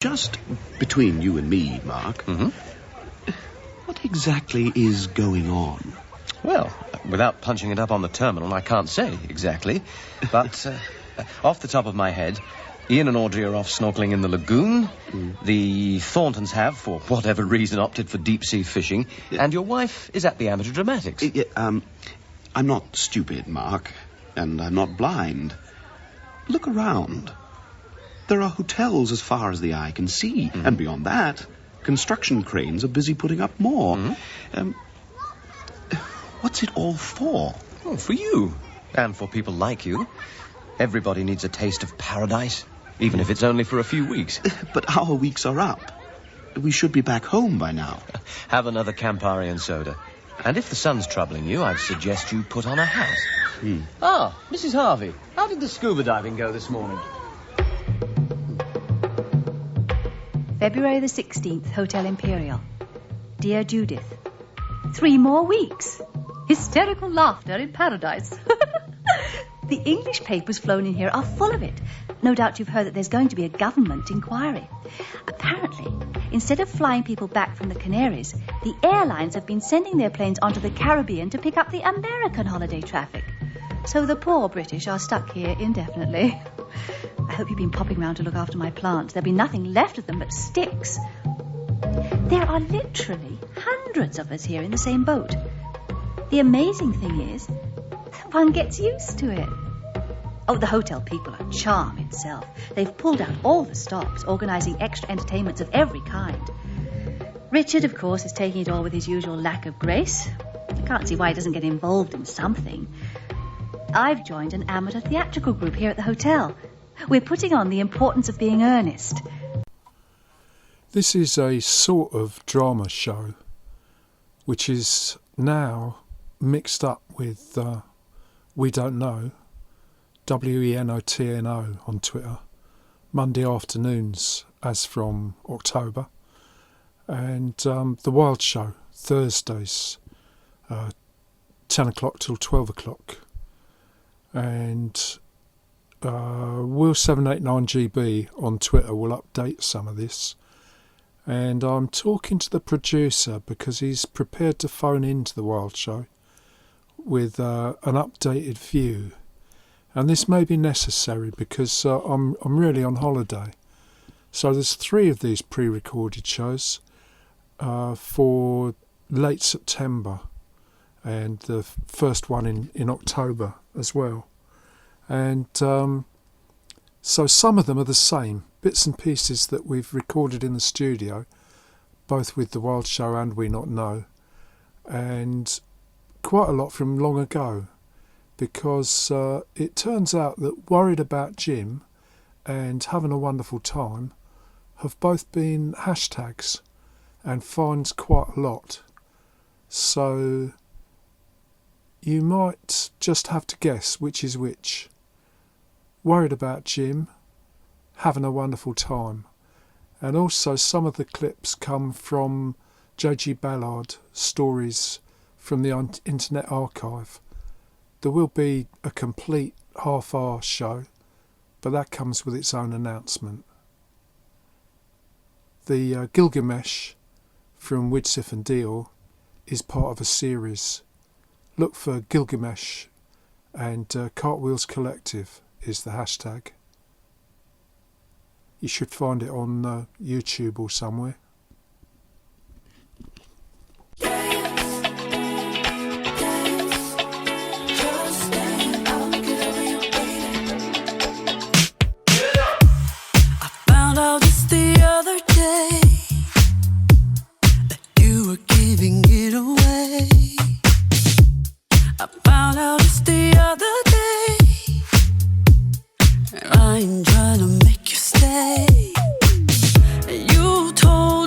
Just between you and me, Mark, what exactly is going on? Well, without punching it up on the terminal, I can't say exactly. But off the top of my head, Ian and Audrey are off snorkeling in the lagoon. The Thorntons have, for whatever reason, opted for deep-sea fishing. And your wife is at the Amateur Dramatics. I'm not stupid, Mark, and I'm not blind. Look around. There are hotels as far as the eye can see, and beyond that, construction cranes are busy putting up more. What's it all for? Oh, for you. And for people like you. Everybody needs a taste of paradise, even if it's only for a few weeks. But our weeks are up. We should be back home by now. Have another Campari and soda. And if the sun's troubling you, I'd suggest you put on a hat. Ah, Mrs. Harvey, how did the scuba diving go this morning? February the 16th, Hotel Imperial. Dear Judith, 3 more weeks. Hysterical laughter in paradise. The English papers flown in here are full of it. No doubt you've heard that there's going to be a government inquiry. Apparently, instead of flying people back from the Canaries, the airlines have been sending their planes onto the Caribbean to pick up the American holiday traffic. So the poor British are stuck here indefinitely. I hope you've been popping round to look after my plants. There'll be nothing left of them but sticks. There are literally hundreds of us here in the same boat. The amazing thing is, one gets used to it. Oh, the hotel people are charm itself. They've pulled out all the stops, organising extra entertainments of every kind. Richard, of course, is taking it all with his usual lack of grace. I can't see why he doesn't get involved in something. I've joined an amateur theatrical group here at the hotel. We're putting on The Importance of Being Earnest. This is a sort of drama show, which is now mixed up with We Don't Know, WENOTNO on Twitter, Monday afternoons as from October, and The Wild Show, Thursdays, 10 o'clock till 12 o'clock. And Will789GB on Twitter will update some of this. And I'm talking to the producer because he's prepared to phone into The Wild Show with an updated view. And this may be necessary because I'm really on holiday. So there's 3 of these pre-recorded shows for late September and the first one in October as well. And so some of them are the same, bits and pieces that we've recorded in the studio, both with The Wild Show and We Not Know, and quite a lot from long ago, because it turns out that Worried About Jim and Having a Wonderful Time have both been hashtags and finds quite a lot. So you might just have to guess which is which. Worried About Jim, Having a Wonderful Time. And also some of the clips come from JGBallard, Stories from the Internet Archive. There will be a complete half-hour show, but that comes with its own announcement. The Gilgamesh from Widsith and Deor is part of a series. Look for Gilgamesh, and Cartwheels Collective is the hashtag. You should find it on YouTube or somewhere. I'm trying to make you stay. You told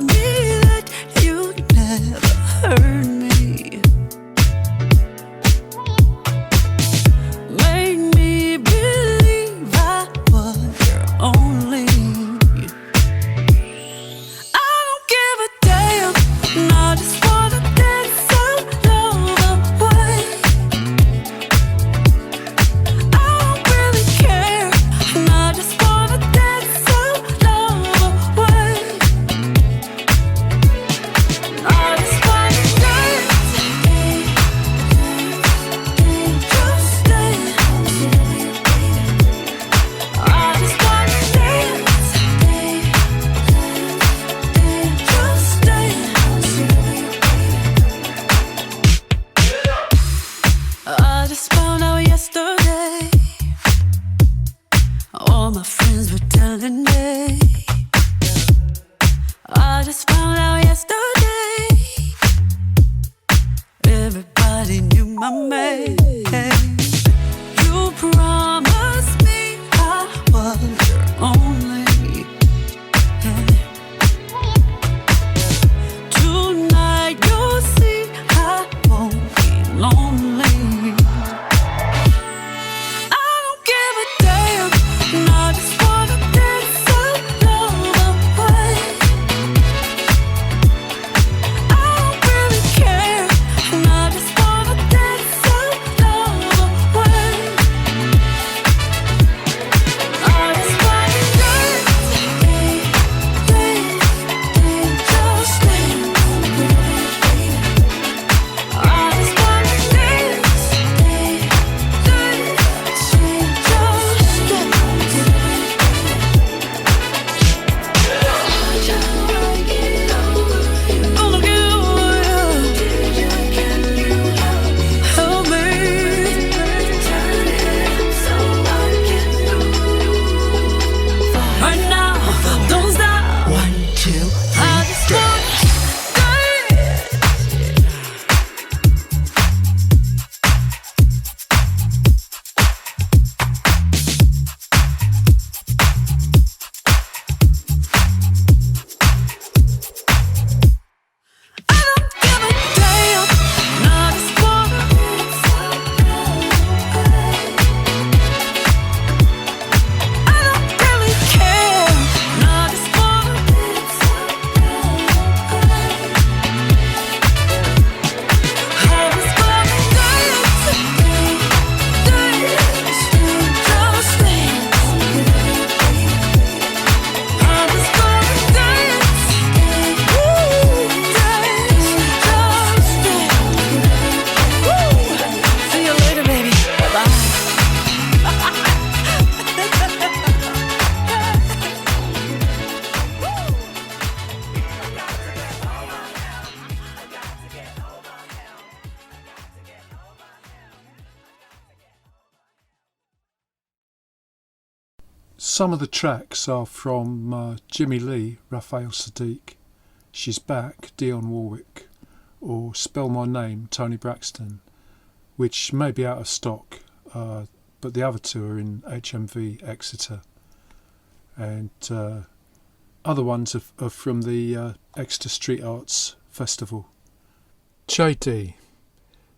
Some of the tracks are from Jimmy Lee, Raphael Sadiq, She's Back, Dionne Warwick, or Spell My Name, Tony Braxton, which may be out of stock, but the other two are in HMV Exeter. And other ones are from the Exeter Street Arts Festival. JD,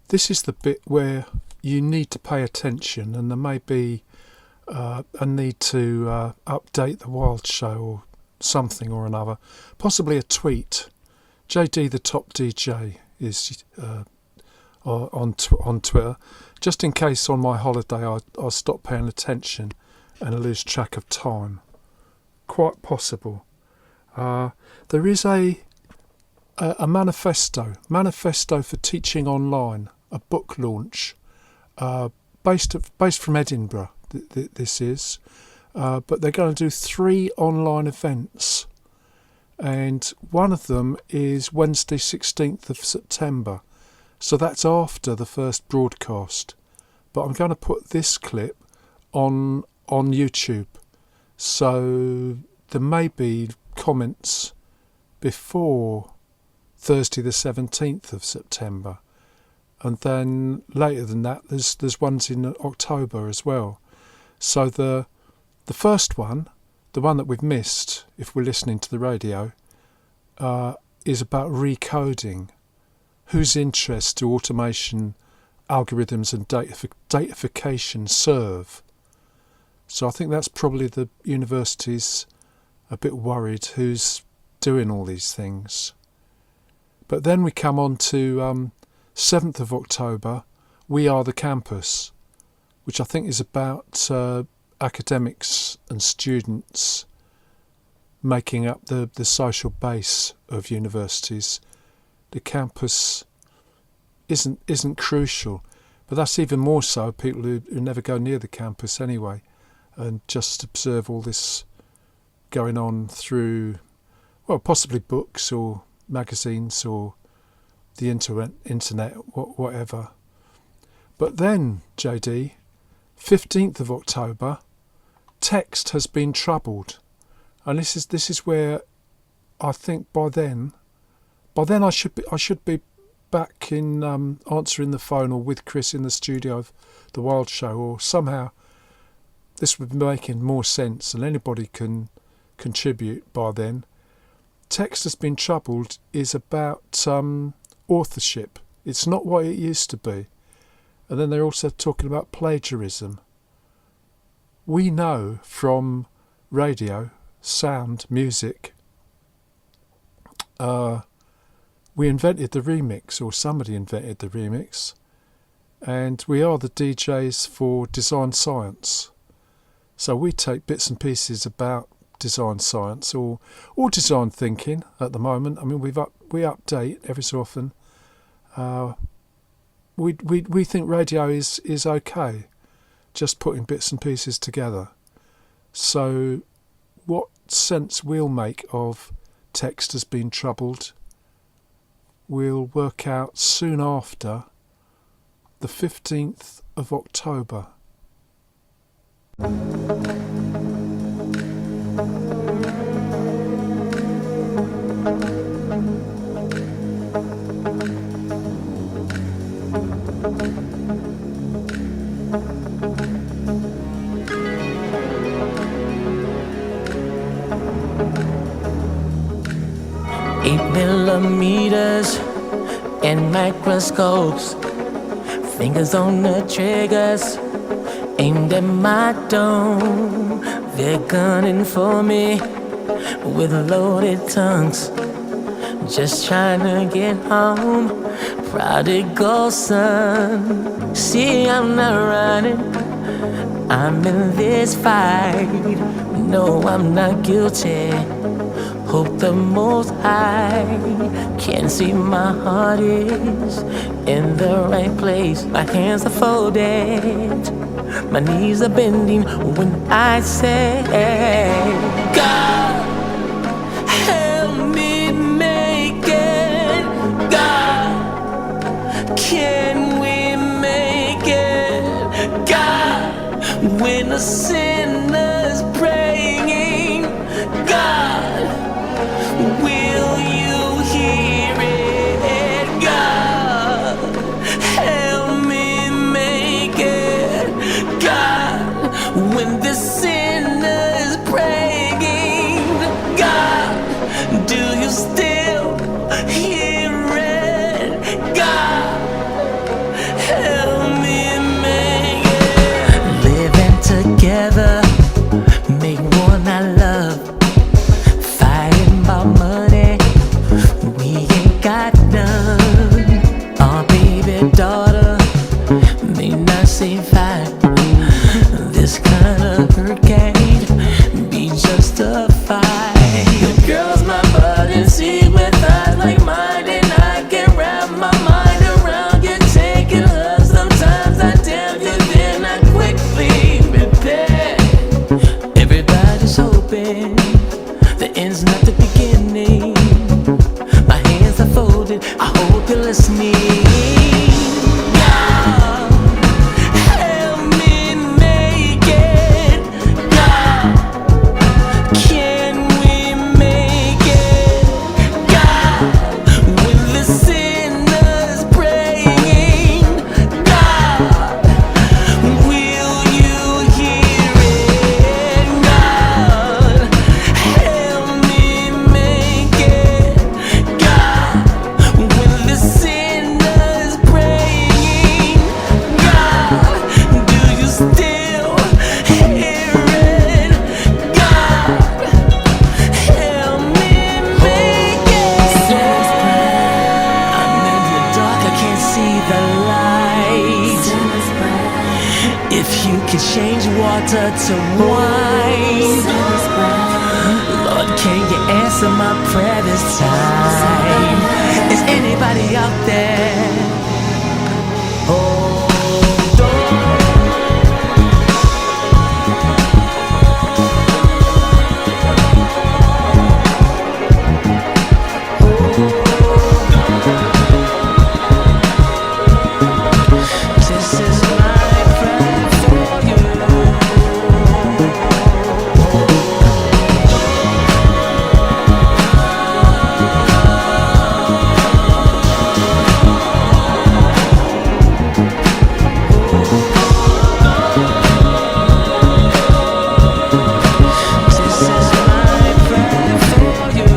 this is the bit where you need to pay attention, and there may be a need to update the Wild Show or something or another, possibly a tweet. JD the Top DJ is on Twitter, just in case on my holiday I stop paying attention and I lose track of time. Quite possible. There is a manifesto for teaching online, a book launch, based from Edinburgh. This is, but they're going to do 3 online events, and one of them is Wednesday 16th of September, so that's after the first broadcast. But I'm going to put this clip on YouTube, so there may be comments before Thursday the 17th of September, and then later than that there's ones in October as well. So the first one, the one that we've missed if we're listening to the radio, is about recoding. Whose interest do automation, algorithms and datafication serve? So I think that's probably the university's a bit worried who's doing all these things. But then we come on to 7th of October, We Are the Campus, which I think is about academics and students making up the social base of universities. The campus isn't crucial, but that's even more so people who never go near the campus anyway, and just observe all this going on through, well, possibly books or magazines or the internet, whatever. But then, JD, 15th of October, text has been troubled, and this is where I think by then I should be back in answering the phone or with Chris in the studio of the Wild Show, or somehow this would be making more sense and anybody can contribute by then. Text has been troubled is about authorship. It's not what it used to be. And then they're also talking about plagiarism. We know from radio, sound, music, we invented the remix, or somebody invented the remix, and we are the DJs for design science. So we take bits and pieces about design science or design thinking at the moment. I mean, we update every so often. We think radio is okay, just putting bits and pieces together. So what sense we'll make of text has been troubled, we'll work out soon after the 15th of October. Millimeters and microscopes, fingers on the triggers, aimed at my dome. They're gunning for me with loaded tongues, just trying to get home. Prodigal son, see, I'm not running, I'm in this fight. No, I'm not guilty. Hope the Most High can see my heart is in the right place. My hands are folded, my knees are bending when I say, God, help me make it. God, can we make it? God, when the sinners pray, will you hear it? God, help me make it. God, when the sinner is praying, God, do you still hear it? God, help me make it. Living together, make one I love. Fighting about money, we ain't got none. Our baby daughter may not seem fine. This kind of hurt can't be justified. The girl's my butt and see with eyes like mine, and I can wrap my mind around you, taking her. Sometimes I tell you, then I quickly repair. Everybody's hoping the end's not the beginning. My hands are folded, I hope you're listening. God, help me make it. God, can we make it? God, when the sinner's praying, God, will you hear it? God, help me make it. God, when the sinner's praying, God, do you still hear it? God, help me make it. I'm in the dark, I can't see the light. If you could change water to wine, Lord, can you answer my prayer this time? Is anybody out there? Hold on. This is my prayer for you. This is my prayer for you.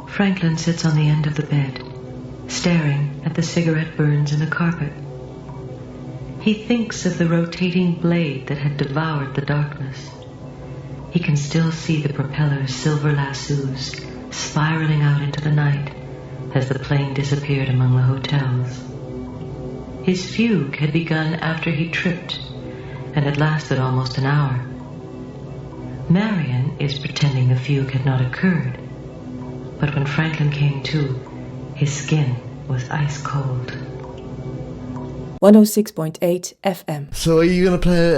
Franklin sits on the end of the bed, staring at the cigarette burns in the carpet. He thinks of the rotating blade that had devoured the darkness. He can still see the propeller's silver lassos spiraling out into the night as the plane disappeared among the hotels. His fugue had begun after he tripped and had lasted almost an hour. Marion is pretending the fugue had not occurred, but when Franklin came to, his skin was ice cold. 106.8 FM. So are you going to play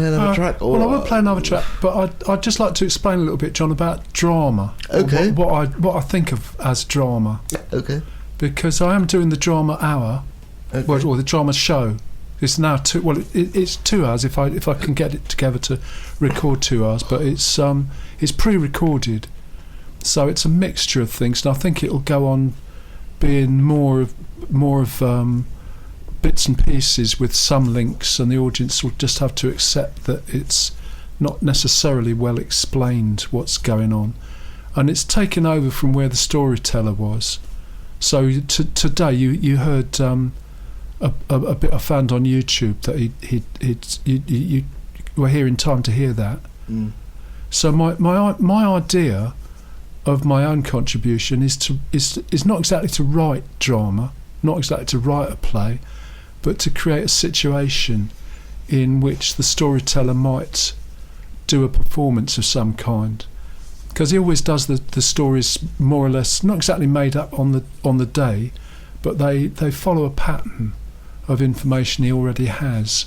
another track? Or? Well, I will play another track, but I'd just like to explain a little bit, John, about drama. Okay. What I think of as drama. Okay. Because I am doing the drama hour, Okay. or the drama show. It's now it's 2 hours if I can get it together to record 2 hours, but it's pre-recorded, so it's a mixture of things, and I think it'll go on being more of bits and pieces with some links, and the audience will just have to accept that it's not necessarily well explained what's going on, and it's taken over from where the storyteller was. So today you heard a bit I found on YouTube that you were here in time to hear that. So my idea of my own contribution is not exactly to write drama, not exactly to write a play, but to create a situation in which the storyteller might do a performance of some kind. because he always does the stories more or less not exactly made up on the day, but they follow a pattern of information he already has.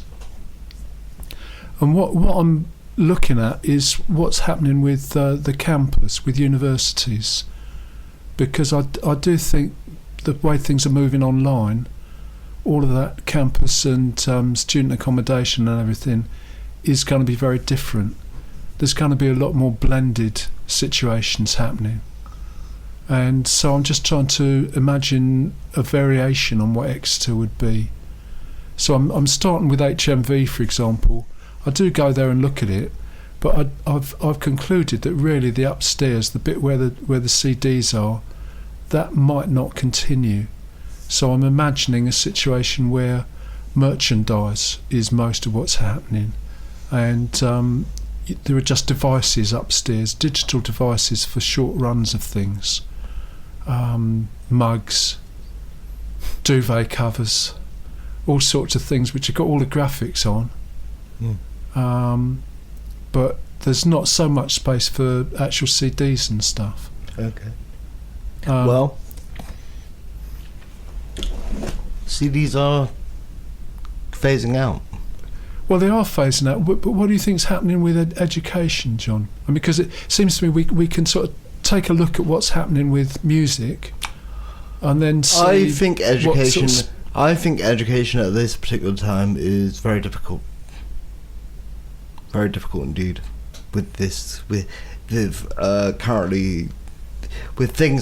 And what I'm looking at is what's happening with the campus, with universities, because I do think the way things are moving online, all of that campus and student accommodation and everything is going to be very different. There's going to be a lot more blended situations happening. And so I'm just trying to imagine a variation on what Exeter would be. So I'm starting with HMV, for example. I do go there and look at it, but I've concluded that really the upstairs, the bit where the CDs are, that might not continue. So I'm imagining a situation where merchandise is most of what's happening, and there are just devices upstairs, digital devices for short runs of things, mugs, duvet covers, all sorts of things which have got all the graphics on. But there's not so much space for actual CDs and stuff. Okay. Well, CDs are phasing out. Well, they are phasing out, but what do you think's happening with education, John? I mean, because it seems to me we can sort of take a look at what's happening with music, and then see. I think education. I think education at this particular time is very difficult. Very difficult indeed. With things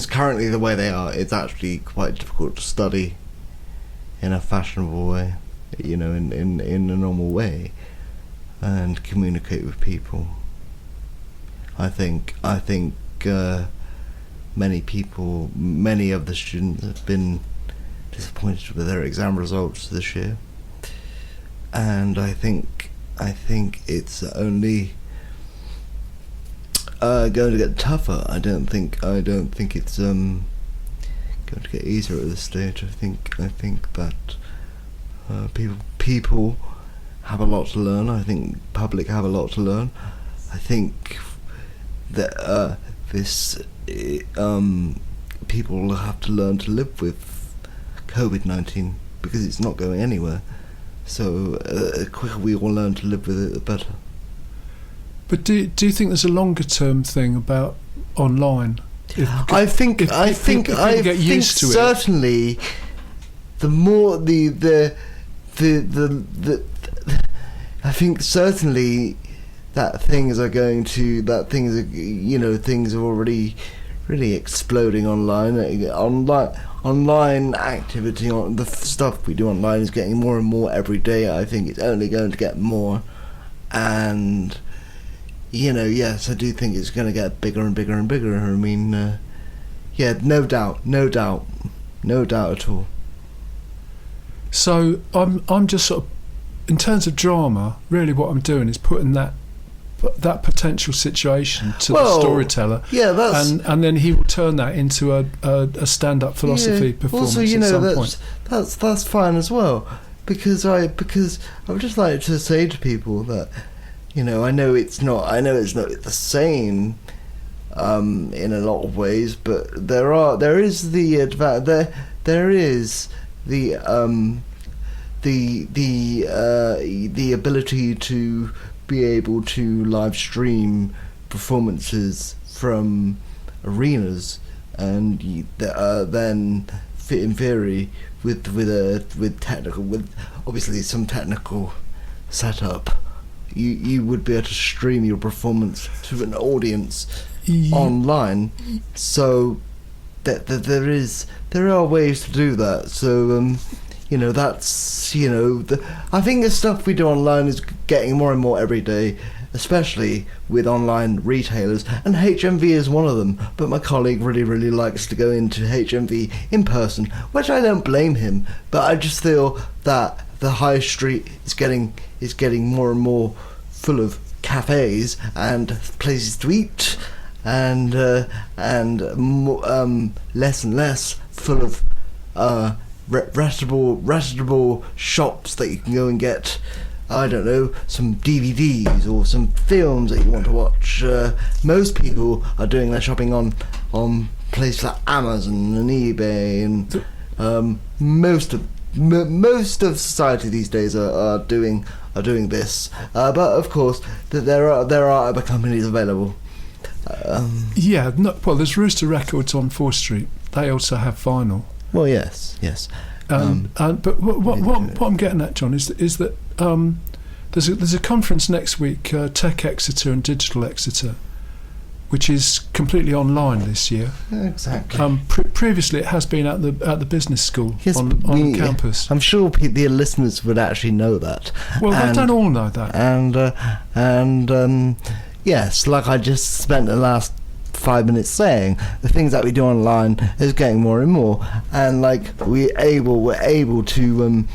currently the way they are, it's actually quite difficult to study in a fashionable way, in a normal way, and communicate with people. I think many of the students have been disappointed with their exam results this year, and I think it's only going to get tougher. I don't think it's going to get easier at this stage. I think that people have a lot to learn. I think public have a lot to learn. I think that people will have to learn to live with COVID-19 because it's not going anywhere. So the quicker we all learn to live with it, the better. But do you think there's a longer term thing about online? I think certainly the more I think certainly things are already really exploding online. Online activity, on the stuff we do online is getting more and more every day. I think it's only going to get more, and yes, I do think it's going to get bigger and bigger and bigger. I mean, no doubt at all. So I'm just sort of, in terms of drama, really what I'm doing is putting that potential situation to the storyteller, and then he will turn that into a stand-up philosophy performance also, at some point. That's fine as well, because I would just like to say to people that I know it's not the same in a lot of ways, but there is the ability to be able to live stream performances from arenas, and then fit in theory with obviously some technical setup. You would be able to stream your performance to an audience online, so that there are ways to do that. So I think the stuff we do online is getting more and more every day, especially with online retailers, and HMV is one of them. But my colleague really likes to go into HMV in person, which I don't blame him, but I just feel that the high street is getting more and more full of cafes and places to eat, and less and less full of reputable shops that you can go and get I don't know, some DVDs or some films that you want to watch. Most people are doing their shopping on places like Amazon and eBay, and most of society these days are doing this. But of course, there are other companies available. There's Rooster Records on 4th Street. They also have vinyl. Well, yes. But what I'm getting at, John, is that there's a conference next week, Tech Exeter and Digital Exeter, which is completely online this year. Exactly. Previously, it has been at the business school on campus. I'm sure the listeners would actually know that. Well, they don't all know that. And yes, like I just spent the last 5 minutes saying, the things that we do online is getting more and more, and like we're able to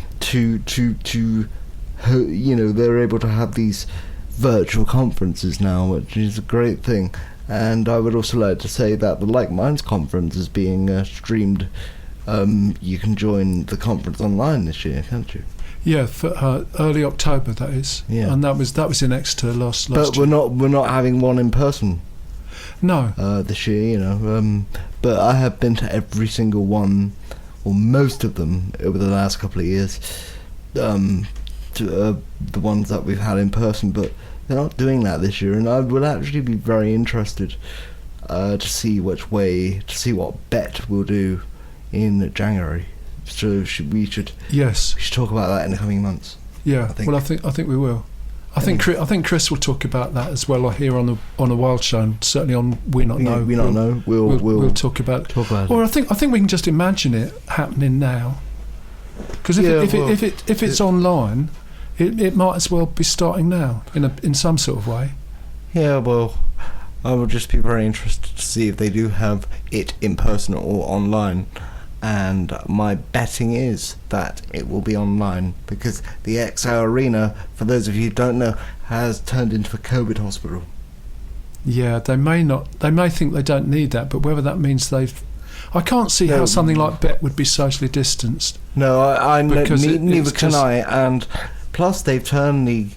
they're able to have these virtual conferences now, which is a great thing. And I would also like to say that the Like Minds conference is being streamed. You can join the conference online this year, can't you? Yeah, for early October, that is. Yeah, and that was in Exeter last but year. we're not having one in person. No. This year, but I have been to every single one, or most of them, over the last couple of years. To the ones that we've had in person, but they're not doing that this year, and I would actually be very interested to see what bet we'll do in January. So we should talk about that in the coming months. Yeah, I think we will. I think Chris will talk about that as well here on the Wild Show, and certainly on We Not Know. We'll talk about it. Or I think we can just imagine it happening now, because if it's online, it might as well be starting now in some sort of way. Yeah, well, I would just be very interested to see if they do have it in person or online. And my betting is that it will be online, because the XL Arena, for those of you who don't know, has turned into a COVID hospital. Yeah, they may think they don't need that, but whether that means I can't see how something like Bet would be socially distanced. No, neither can I. And plus, they've turned the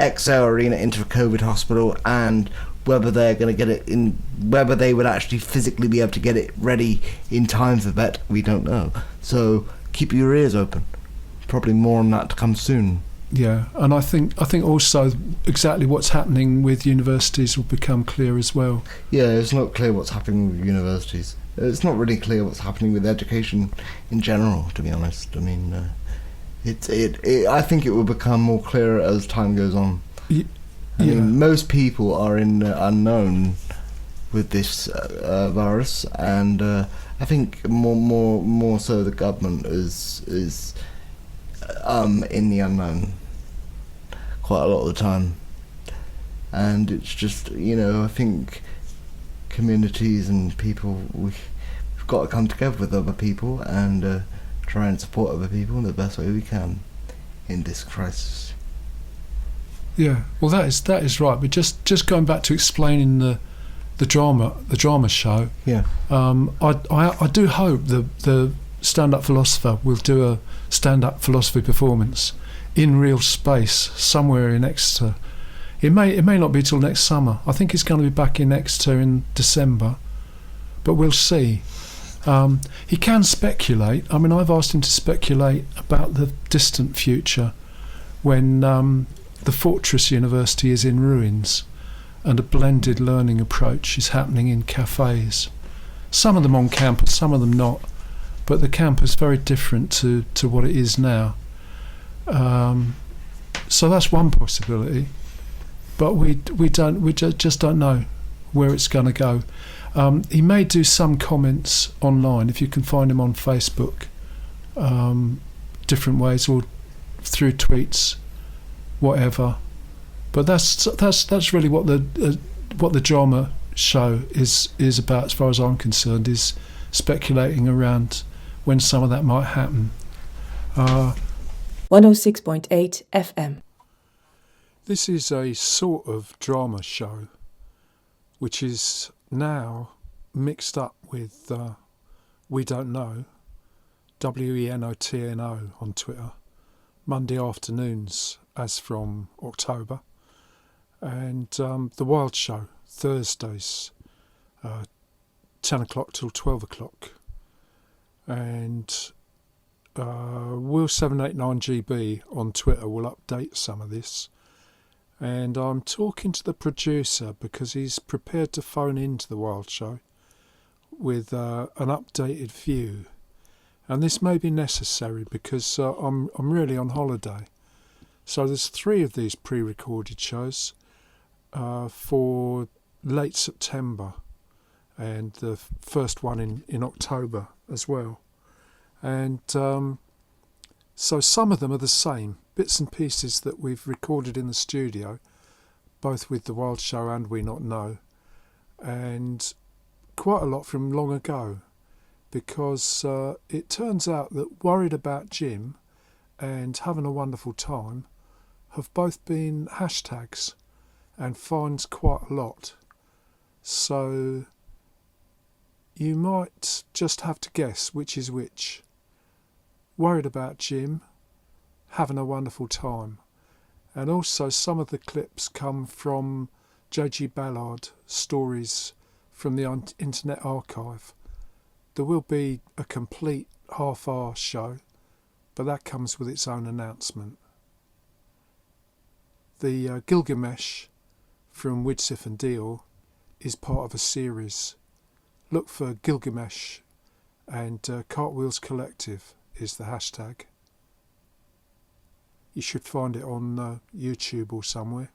XL Arena into a COVID hospital, and whether they're going to get it in, whether they would actually physically be able to get it ready in time for Bet, we don't know. So keep your ears open. Probably more on that to come soon. Yeah, and I think also exactly what's happening with universities will become clear as well. Yeah, it's not clear what's happening with universities. It's not really clear what's happening with education in general, to be honest. I mean, I think it will become more clear as time goes on. I mean, most people are in the unknown with this virus, and I think more so the government is in the unknown quite a lot of the time, and it's just I think communities and people we've got to come together with other people and try and support other people in the best way we can in this crisis. Yeah, well, that is right. But just going back to explaining the drama show. Yeah. I do hope the stand-up philosopher will do a stand-up philosophy performance in real space somewhere in Exeter. It may not be till next summer. I think it's going to be back in Exeter in December, but we'll see. He can speculate. I mean, I've asked him to speculate about the distant future when the Fortress University is in ruins and a blended learning approach is happening in cafes. Some of them on campus, some of them not, but the campus is very different to what it is now. So that's one possibility, but we just don't know where it's going to go. He may do some comments online, if you can find him on Facebook, different ways, or through tweets, whatever. But that's really what the drama show is about, as far as I'm concerned, is speculating around when some of that might happen. 106.8 FM. This is a sort of drama show which is now mixed up with We Don't Know, WENOTNO on Twitter, Monday afternoons as from October. And the Wild Show, Thursdays, 10 o'clock till 12 o'clock. And Will789GB on Twitter will update some of this. And I'm talking to the producer because he's prepared to phone into the Wild Show with an updated view. And this may be necessary because I'm really on holiday. So there's 3 of these pre-recorded shows for late September and the first one in October as well. And so some of them are the same, bits and pieces that we've recorded in the studio, both with the Wild Show and We Not Know, and quite a lot from long ago, because it turns out that Worried About Jim and Having a Wonderful Time have both been hashtags and finds quite a lot. So you might just have to guess which is which. Worried About Jim, Having a Wonderful Time. And also some of the clips come from JGBallard, Stories from the Internet Archive. There will be a complete half-hour show, but that comes with its own announcement. The Gilgamesh from Widsith and Deor is part of a series. Look for Gilgamesh, and Cartwheels Collective is the hashtag. You should find it on YouTube or somewhere.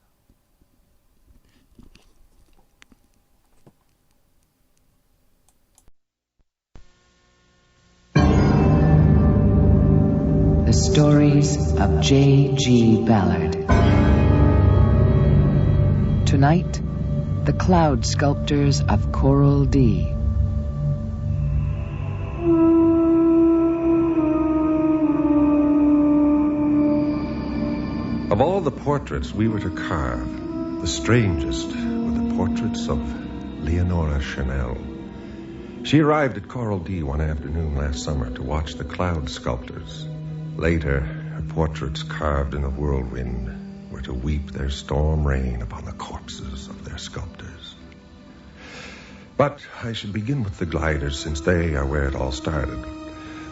The Stories of JGBallard. Tonight, the Cloud Sculptors of Coral D. Of all the portraits we were to carve, the strangest were the portraits of Leonora Chanel. She arrived at Coral D one afternoon last summer to watch the Cloud Sculptors. Later, her portraits carved in a whirlwind were to weep their storm rain upon the corpses of their sculptors. But I should begin with the gliders, since they are where it all started.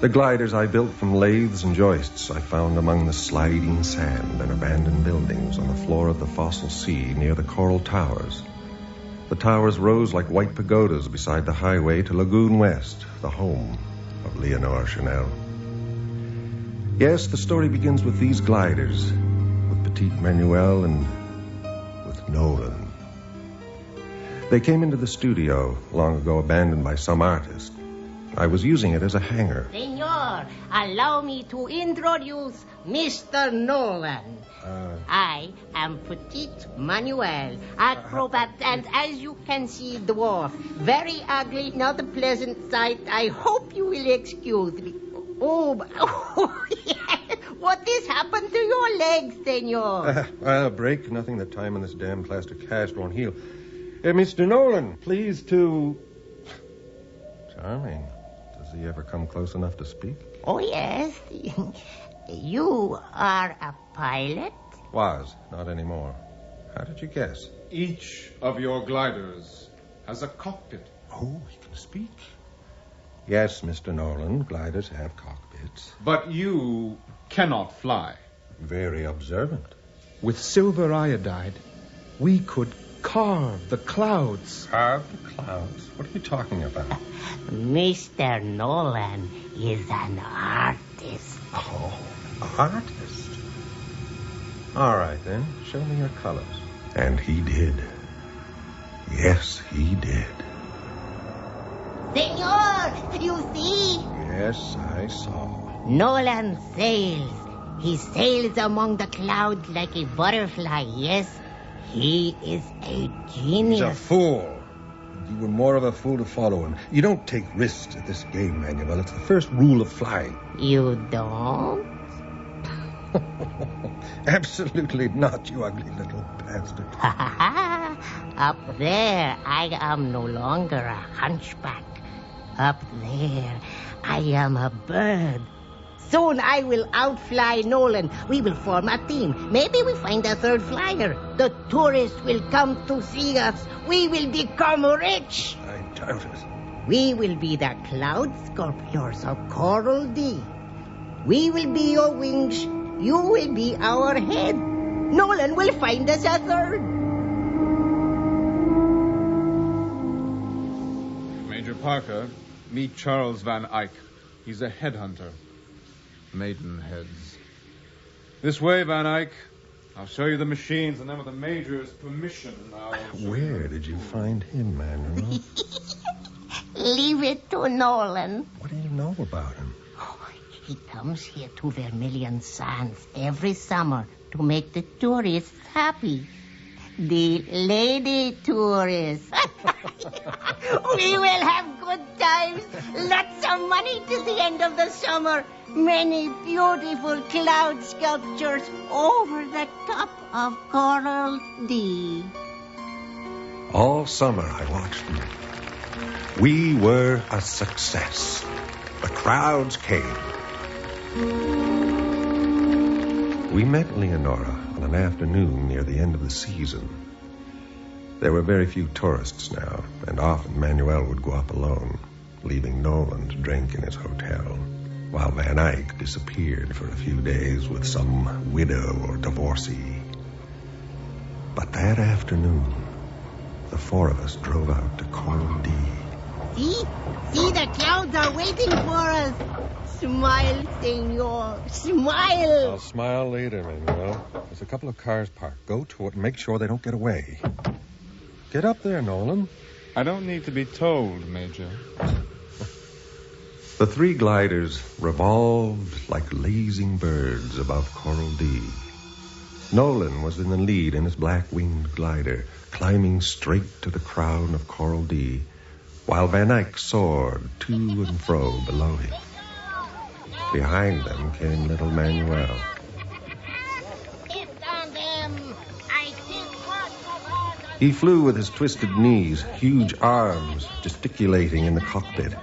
The gliders I built from lathes and joists I found among the sliding sand and abandoned buildings on the floor of the fossil sea near the coral towers. The towers rose like white pagodas beside the highway to Lagoon West, the home of Leonora Chanel. Yes, the story begins with these gliders, with Petit Manuel and with Nolan. They came into the studio, long ago abandoned by some artist. I was using it as a hangar. Senor, allow me to introduce Mr. Nolan. I am Petit Manuel, acrobat, and as you can see, dwarf. Very ugly, not a pleasant sight. I hope you will excuse me. Oh, yeah. What has happened to your legs, senor? A break, nothing that time in this damn plaster cast won't heal. Mr. Nolan, please to... Charming. Does he ever come close enough to speak? Oh, yes. You are a pilot? Was, not anymore. How did you guess? Each of your gliders has a cockpit. Oh, he can speak. Yes, Mr. Nolan, gliders have cockpits. But you cannot fly. Very observant. With silver iodide, we could carve the clouds. Carve the clouds? What are you talking about? Mr. Nolan is an artist. Oh, artist? All right, then. Show me your colors. And he did. Yes, he did. Senor, you see? Yes, I saw. Nolan sails. He sails among the clouds like a butterfly, yes? He is a genius. He's a fool. You were more of a fool to follow him. You don't take risks at this game, Manuel. It's the first rule of flying. You don't? Absolutely not, you ugly little bastard. Up there, I am no longer a hunchback. Up there, I am a bird Soon I will outfly Nolan. We will form a team. Maybe we find a third flyer. The tourists will come to see us. We will become rich. I doubt it. We will be the cloud sculptors of Coral D. We will be your wings. You will be our head. Nolan will find us a third. Major Parker, meet Charles Van Eyck. He's a headhunter. Maidenheads. This way, Van Eyck. I'll show you the machines, and then with the Major's permission, Where did you find him, Manuel? Leave it to Nolan. What do you know about him? He comes here to Vermilion Sands every summer to make the tourists happy. The lady tourists. We will have good times. Lots of money to the end of the summer. Many beautiful cloud sculptures over the top of Coral D. All summer I watched them. We were a success. The crowds came. We met Leonora on an afternoon near the end of the season. There were very few tourists now, and often Manuel would go up alone, leaving Nolan to drink in his hotel, while Van Eyck disappeared for a few days with some widow or divorcee. But that afternoon, the four of us drove out to Coral D. See, the clouds are waiting for us. Smile, senor. Smile. I'll smile later, Manuel. There's a couple of cars parked. Go to it and make sure they don't get away. Get up there, Nolan. I don't need to be told, Major. The three gliders revolved like lazing birds above Coral D. Nolan was in the lead in his black-winged glider, climbing straight to the crown of Coral D, while Van Eyck soared to and fro below him. Behind them came little Manuel. He flew with his twisted knees, huge arms gesticulating in the cockpit.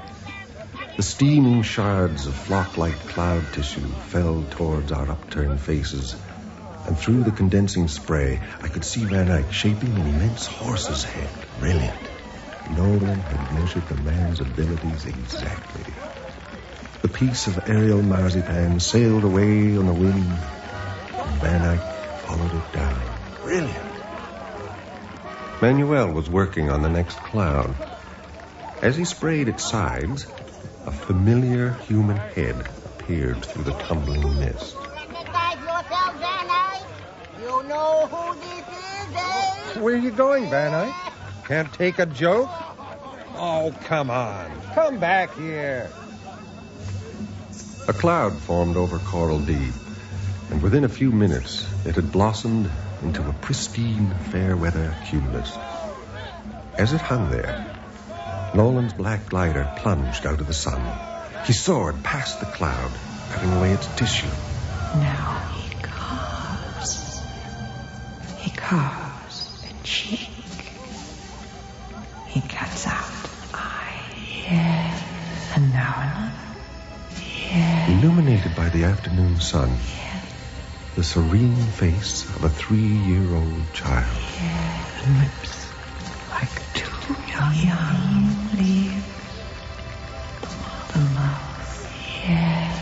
The steaming shards of flock-like cloud tissue fell towards our upturned faces, and through the condensing spray, I could see Van Eyck shaping an immense horse's head. Brilliant. Nolan had measured the man's abilities exactly. The piece of aerial marzipan sailed away on the wind, and Van Eyck followed it down. Brilliant. Manuel was working on the next cloud. As he sprayed its sides, a familiar human head appeared through the tumbling mist. Recognize yourself, Van Eyck? You know who this is, eh? Where are you going, Van Eyck? Can't take a joke? Oh, come on. Come back here. A cloud formed over Coral D, and within a few minutes it had blossomed into a pristine fair-weather cumulus. As it hung there, Nolan's black glider plunged out of the sun. He soared past the cloud, cutting away its tissue. Now he carves. He carves a cheek. He cuts out an eye. Yes. And now another. Yes. Illuminated by the afternoon sun, the serene face of a 3-year-old child. Yes. And lips like two young leaves. The mouth. Yes.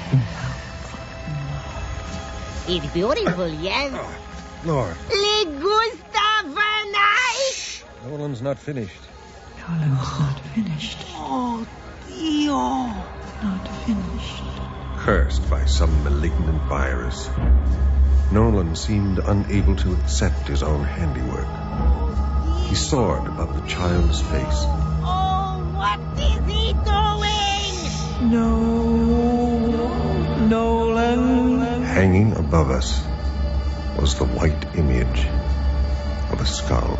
It's beautiful, yes? Oh, Lord. Le gusta, Van Eyck? Nolan's not finished. Nolan's not finished. Oh, Dio. Not finished. Cursed by some malignant virus, Nolan seemed unable to accept his own handiwork. He soared above the child's face. Oh, what is he doing? No, Nolan. Hanging above us was the white image of a skull.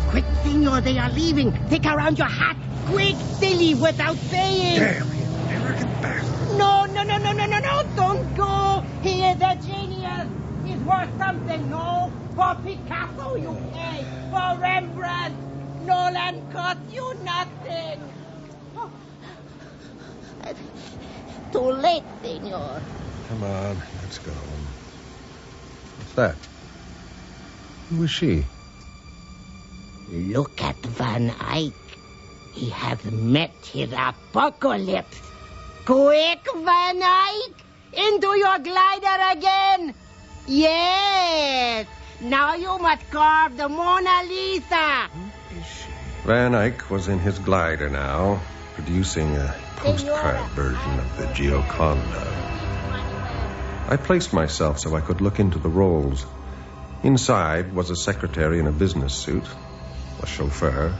Quick, senor, they are leaving. Take around your hat. Quick, they leave without saying. Damn, he'll never get back. No, don't go. He is a genius. He's worth something, no? For Picasso, you pay. For Rembrandt, Nolan cost you nothing. Too late, senor. come on. Let's go. What's that? Who is she? Look at Van Eyck. He have met his apocalypse. Quick, Van Eyck! Into your glider again! Yes! Now you must carve the Mona Lisa! Van Eyck was in his glider now, producing a postcard version of the Gioconda. I placed myself so I could look into the rolls. Inside was a secretary in a business suit, a chauffeur,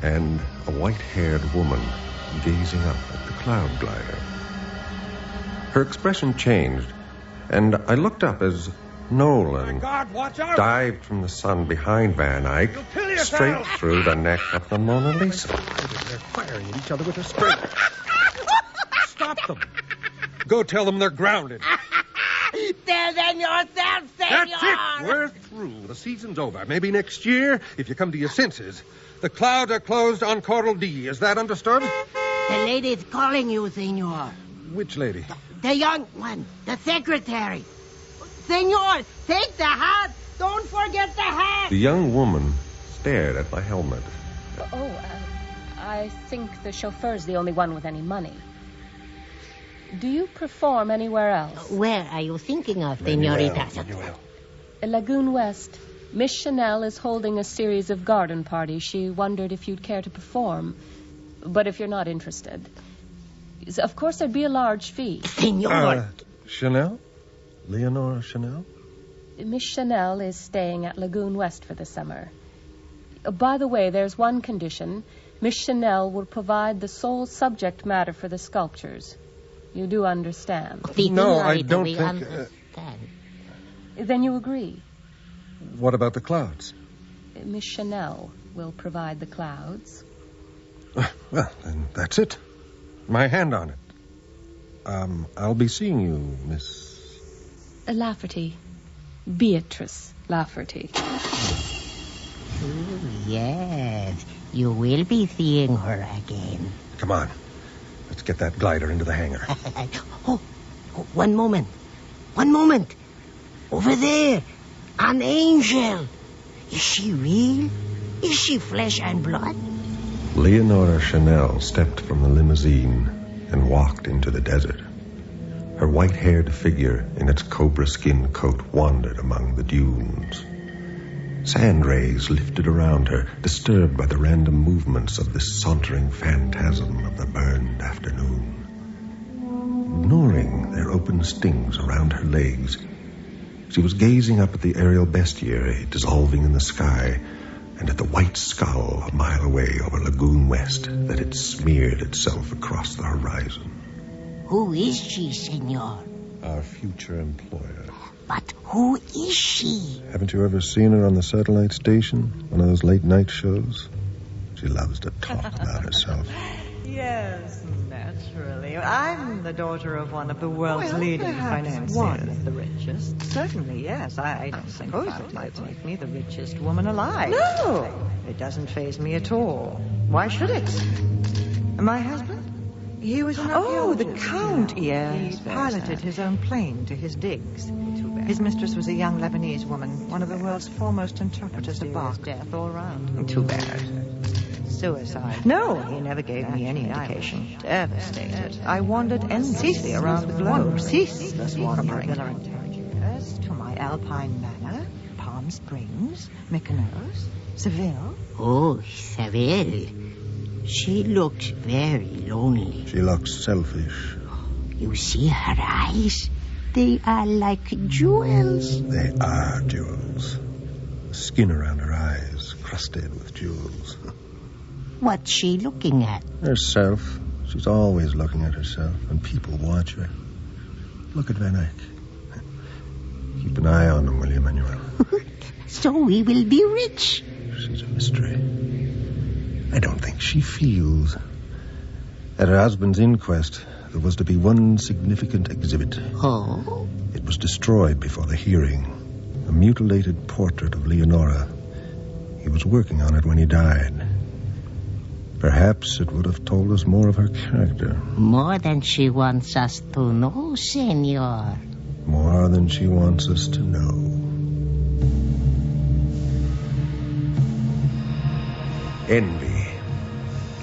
and a white-haired woman gazing up at the cloud glider. Her expression changed, and I looked up as Nolan dived from the sun behind Van Eyck straight through the neck of the Mona Lisa. They're firing at each other with a string. Stop them. Go tell them they're grounded. Tell them yourself, senor! That's it. We're through. The season's over. Maybe next year, if you come to your senses. The clouds are closed on Coral D. Is that understood? The lady's calling you, senor. Which lady? The young one. The secretary. Senor, take the hat. Don't forget the hat. The young woman stared at my helmet. I think the chauffeur's the only one with any money. Do you perform anywhere else? Where are you thinking of, senorita? Lagoon West. Miss Chanel is holding a series of garden parties. She wondered if you'd care to perform. But if you're not interested... Of course, there'd be a large fee. Senor! Chanel? Leonora Chanel? Miss Chanel is staying at Lagoon West for the summer. By the way, there's one condition. Miss Chanel will provide the sole subject matter for the sculptures. You do understand? No, I don't think... understand. Then you agree? What about the clouds? Miss Chanel will provide the clouds. Well, then that's it. My hand on it. I'll be seeing you, Miss... Lafferty. Beatrice Lafferty. Oh, yes. You will be seeing her again. Come on. Let's get that glider into the hangar. Oh, one moment. One moment. Over there. An angel. Is she real? Is she flesh and blood? Leonora Chanel stepped from the limousine and walked into the desert. Her white-haired figure in its cobra skin coat wandered among the dunes. Sand rays lifted around her, disturbed by the random movements of this sauntering phantasm of the burned afternoon. Ignoring their open stings around her legs, she was gazing up at the aerial bestiary dissolving in the sky and at the white skull a mile away over Lagoon West that had smeared itself across the horizon. Who is she, senor? Our future employer. But who is she? Haven't you ever seen her on the satellite station? One of those late-night shows? She loves to talk about herself. Yes, naturally. I'm the daughter of one of the world's leading financiers. One of the richest. Certainly, yes. I don't suppose it might make me the richest woman alive. No! It doesn't faze me at all. Why should it? My husband? He was an archaeologist. the Count, yes. He piloted his own plane to his digs. His mistress was a young Lebanese woman, one of the world's foremost interpreters of Bach. Death all round. Too bad. Suicide. No, he never gave me any indication. Devastated. I wandered endlessly around the globe, ceaseless wandering. Yes, to my Alpine manor, Palm Springs, Mykonos, Seville. Oh, Seville. She looks very lonely. She looks selfish. You see her eyes? They are like jewels. They are jewels. Skin around her eyes, crusted with jewels. What's she looking at? Herself. She's always looking at herself, and people watch her. Look at Van Eyck. Keep an eye on him, will you, Manuel? So we will be rich. She's a mystery. I don't think she feels. At her husband's inquest, there was to be one significant exhibit. Oh? It was destroyed before the hearing. A mutilated portrait of Leonora. He was working on it when he died. Perhaps it would have told us more of her character. More than she wants us to know, senor. More than she wants us to know. Envy.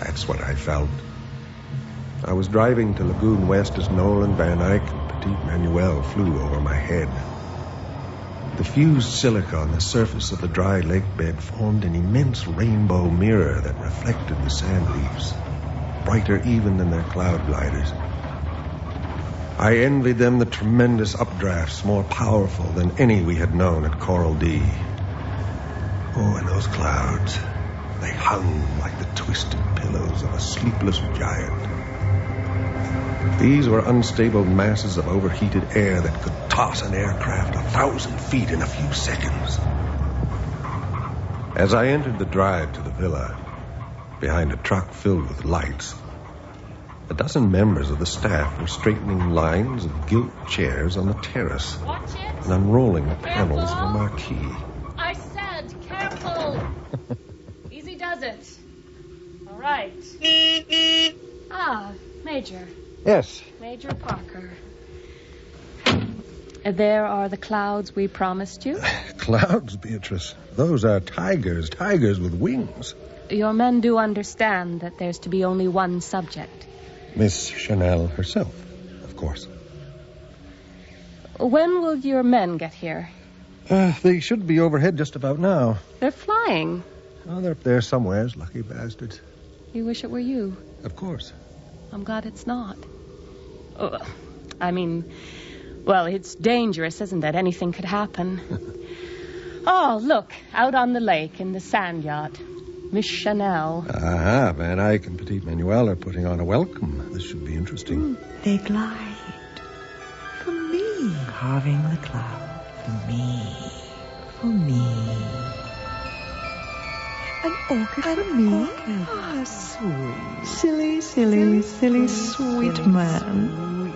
That's what I felt. I was driving to Lagoon West as Nolan, Van Eyck, and Petit Manuel flew over my head. The fused silica on the surface of the dry lake bed formed an immense rainbow mirror that reflected the sand leaves, brighter even than their cloud gliders. I envied them the tremendous updrafts, more powerful than any we had known at Coral D. Oh, and those clouds, they hung like the twisted pillows of a sleepless giant. These were unstable masses of overheated air that could toss an aircraft 1,000 feet in a few seconds. As I entered the drive to the villa, behind a truck filled with lights, a dozen members of the staff were straightening lines of gilt chairs on the terrace and unrolling the panels of a marquee. I said, careful! Easy does it. All right. Major. Yes. Major Parker. There are the clouds we promised you. Clouds, Beatrice. Those are tigers with wings. Your men do understand that there's to be only one subject. Miss Chanel herself, of course. When will your men get here? They should be overhead just about now. They're flying. Oh, they're up there somewheres, lucky bastards. You wish it were you? Of course. I'm glad it's not. Well, it's dangerous, isn't it? Anything could happen. Oh, look, out on the lake in the sand yacht. Miss Chanel. Van Eyck and Petit Manuel are putting on a welcome. This should be interesting. They glide. For me. Carving the cloud. For me. For me. An orchid for me? Ah, sweet. Silly, sweet man.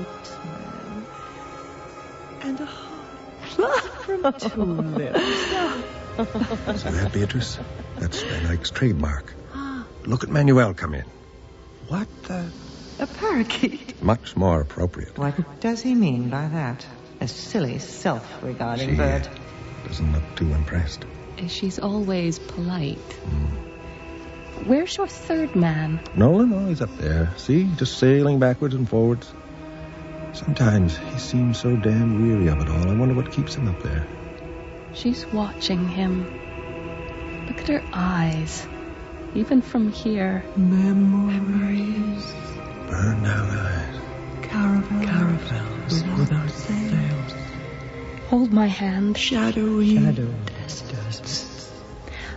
And a heart from two lips. See that, Beatrice? That's Van Eyck's trademark. Look at Manuel come in. What the... A parakeet. Much more appropriate. What does he mean by that? A silly, self-regarding bird. Doesn't look too impressed. She's always polite. Where's your third man? Nolan? Oh, he's up there. See? Just sailing backwards and forwards. Sometimes he seems so damn weary of it all. I wonder what keeps him up there. She's watching him. Look at her eyes. Even from here. Memories. Burned out eyes. Caravels without sails. Hold my hand. Shadowy deserts.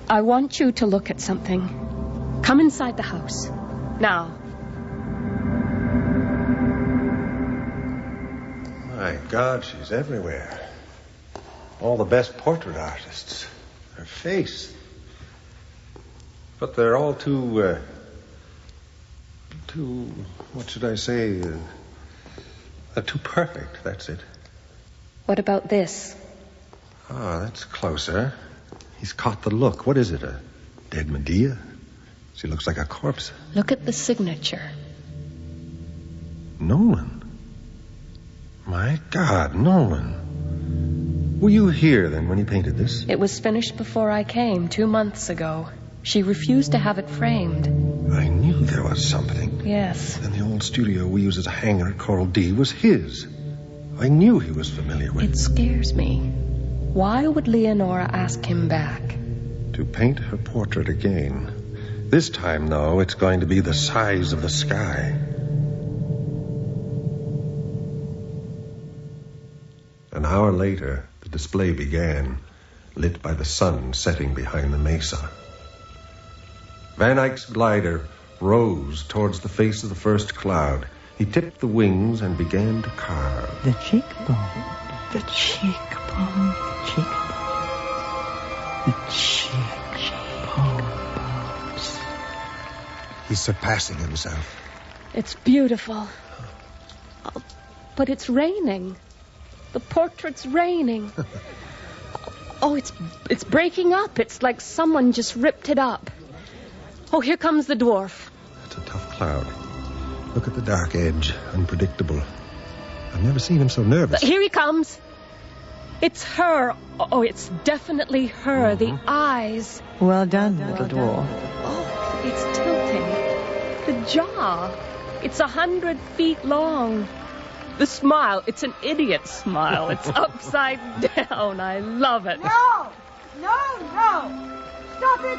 I want you to look at something. Come inside the house. Now. My God, she's everywhere. All the best portrait artists. Her face. But they're all too, what should I say? Too perfect, that's it. What about this? That's closer. He's caught the look. What is it, a dead Medea? She looks like a corpse. Look at the signature. Nolan. My God, Nolan. Were you here then when he painted this? It was finished before I came 2 months ago. She refused to have it framed. I knew there was something. Yes. And the old studio we use as a hangar at Coral D was his. I knew he was familiar with it. It scares me. Why would Leonora ask him back? To paint her portrait again. This time, though, it's going to be the size of the sky. An hour later, the display began, lit by the sun setting behind the mesa. Van Eyck's glider rose towards the face of the first cloud. He tipped the wings and began to carve. The cheekbone. The cheekbone. The cheekbone. He's surpassing himself. It's beautiful. But it's raining. The portrait's raining. It's breaking up. It's like someone just ripped it up. Oh, here comes the dwarf. cloud. Look at the dark edge, unpredictable. I've never seen him so nervous. Here he comes. It's her. Oh, it's definitely her. The eyes. Well done, little dwarf. Oh, it's tilting. The jaw. It's 100 feet long. The smile. It's an idiot smile. It's upside down. I love it. No! Stop it!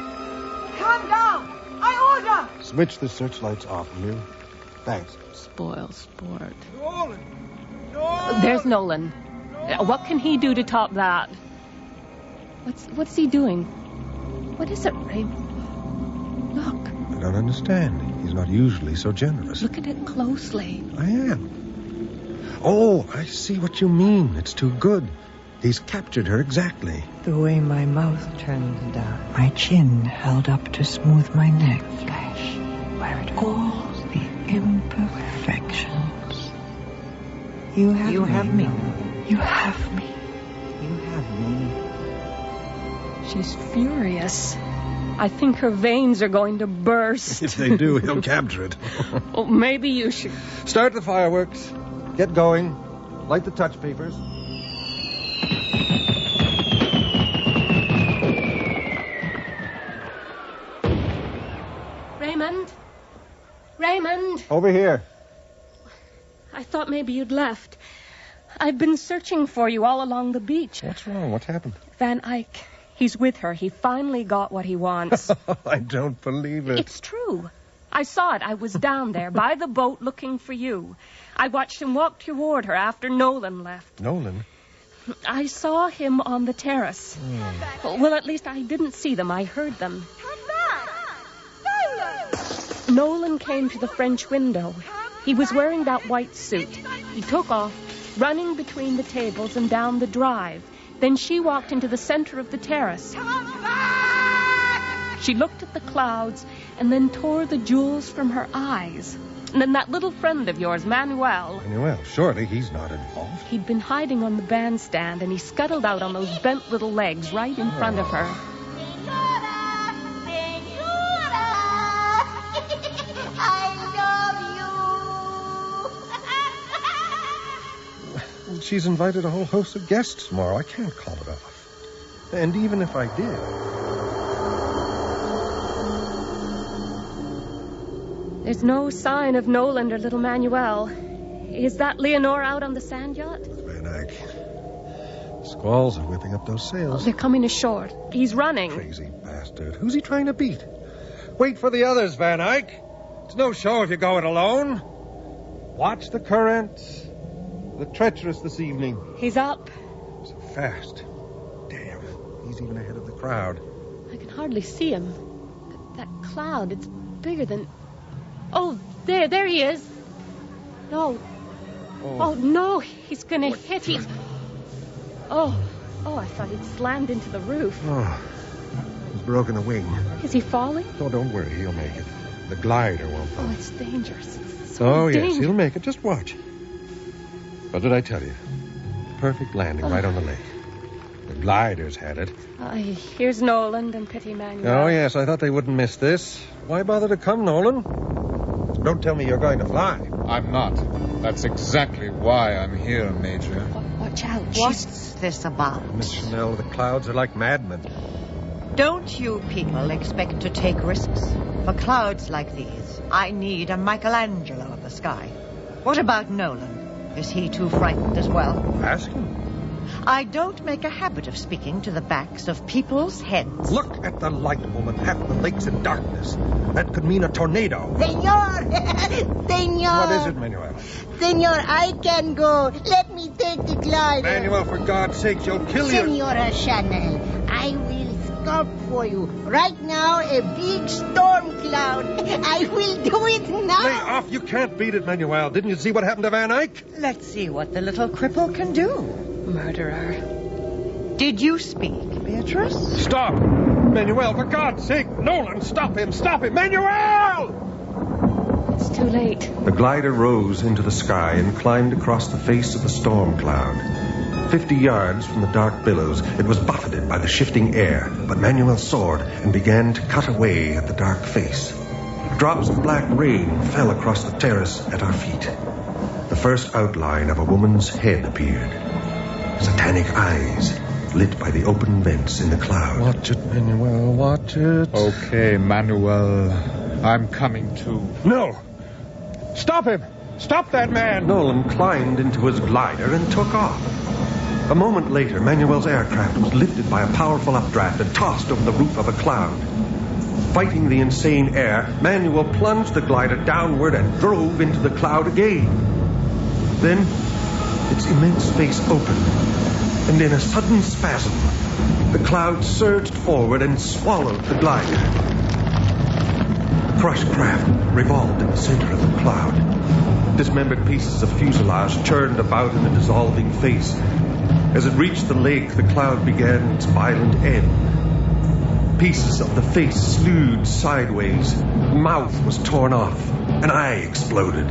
Calm down! I order! Switch the searchlights off, will you? Thanks. Spoil sport. There's Nolan. What can he do to top that? What's he doing? What is it, Raymond? Look. I don't understand. He's not usually so generous. Look at it closely. I am. Oh, I see what you mean. It's too good. He's captured her exactly. The way my mouth turned down, my chin held up to smooth my neck flesh, where it all the imperfections. You have me. You have me. You have me. She's furious. I think her veins are going to burst. If they do, he'll capture it. Well, maybe you should... Start the fireworks. Get going. Light the touch papers. Raymond! Over here. I thought maybe you'd left. I've been searching for you all along the beach. What's wrong? What happened? Van Eyck. He's with her. He finally got what he wants. I don't believe it. It's true. I saw it. I was down there by the boat looking for you. I watched him walk toward her after Nolan left. Nolan? I saw him on the terrace. Well, at least I didn't see them. I heard them. Nolan came to the French window. He was wearing that white suit. He took off, running between the tables and down the drive. Then she walked into the center of the terrace. She looked at the clouds and then tore the jewels from her eyes. And then that little friend of yours, Manuel. Manuel, surely he's not involved. He'd been hiding on the bandstand, and he scuttled out on those bent little legs right in front of her. She's invited a whole host of guests tomorrow. I can't call it off. And even if I did... There's no sign of Nolan or little Manuel. Is that Leonore out on the sand yacht? Van Eyck. Squalls are whipping up those sails. They're coming ashore. He's running. Crazy bastard. Who's he trying to beat? Wait for the others, Van Eyck. It's no show if you go it alone. Watch the currents. The treacherous this evening. He's up. So fast. Damn. He's even ahead of the crowd. I can hardly see him. That cloud, it's bigger than... Oh, there he is. No. Oh no, he's going to hit. Oh, I thought he'd slammed into the roof. Oh, he's broken a wing. Is he falling? Oh, don't worry, he'll make it. The glider won't fall. Oh, it's dangerous. It's so dangerous. Yes, he'll make it. Just watch. What did I tell you? Perfect landing right on the lake. The gliders had it. Here's Nolan and Petit Manuel. Oh, yes, I thought they wouldn't miss this. Why bother to come, Nolan? Don't tell me you're going to fly. I'm not. That's exactly why I'm here, Major. Watch out. What's this about? Miss Chanel, the clouds are like madmen. Don't you people expect to take risks? For clouds like these, I need a Michelangelo of the sky. What about Nolan? Is he too frightened as well? Ask him. I don't make a habit of speaking to the backs of people's heads. Look at the light, woman. Half the lake's in darkness. That could mean a tornado. Senor! Senor! What is it, Manuel? Senor, I can go. Let me take the glider. Manuel, for God's sake, you'll kill you. Senora Chanel, I will sculpt for you. Right now, a big storm cloud. I will do it now. Lay off. You can't beat it, Manuel. Didn't you see what happened to Van Eyck? Let's see what the little cripple can do. Murderer. Did you speak, Beatrice? Stop! Manuel, for God's sake! Nolan, stop him! Stop him! Manuel! It's too late. The glider rose into the sky and climbed across the face of the storm cloud. 50 yards from the dark billows, it was buffeted by the shifting air, but Manuel soared and began to cut away at the dark face. Drops of black rain fell across the terrace at our feet. The first outline of a woman's head appeared. Satanic eyes lit by the open vents in the cloud. Watch it, Manuel, watch it. Okay, Manuel. I'm coming too. No! Stop him! Stop that man! Nolan climbed into his glider and took off. A moment later, Manuel's aircraft was lifted by a powerful updraft and tossed over the roof of a cloud. Fighting the insane air, Manuel plunged the glider downward and drove into the cloud again. Then, its immense face opened, and in a sudden spasm, the cloud surged forward and swallowed the glider. The crushed craft revolved in the center of the cloud. Dismembered pieces of fuselage churned about in the dissolving face. As it reached the lake, the cloud began its violent end. Pieces of the face slewed sideways. The mouth was torn off. An eye exploded.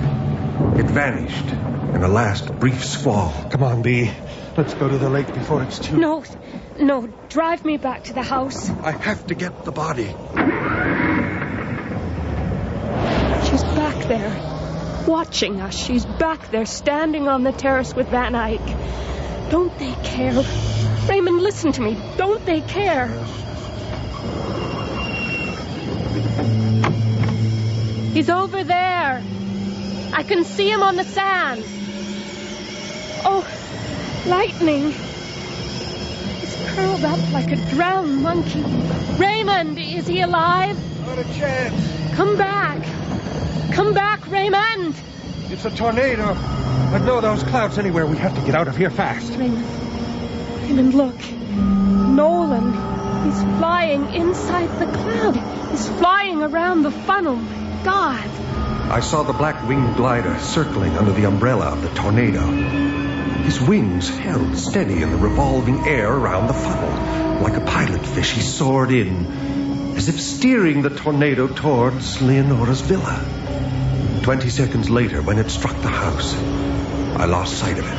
It vanished in a last brief squall. Come on, Bee. Let's go to the lake before it's too... No, drive me back to the house. I have to get the body. She's back there, watching us. She's back there, standing on the terrace with Van Eyck. Don't they care? Raymond, listen to me. Don't they care? He's over there. I can see him on the sand. Oh, lightning. He's curled up like a drowned monkey. Raymond, is he alive? Not a chance. Come back. Come back, Raymond. It's a tornado. I'd know those clouds anywhere. We have to get out of here fast. Raymond, look. Nolan. He's flying inside the cloud. He's flying around the funnel. My God. I saw the black winged glider circling under the umbrella of the tornado. His wings held steady in the revolving air around the funnel. Like a pilot fish, he soared in, as if steering the tornado towards Leonora's villa. 20 seconds later, when it struck the house, I lost sight of it.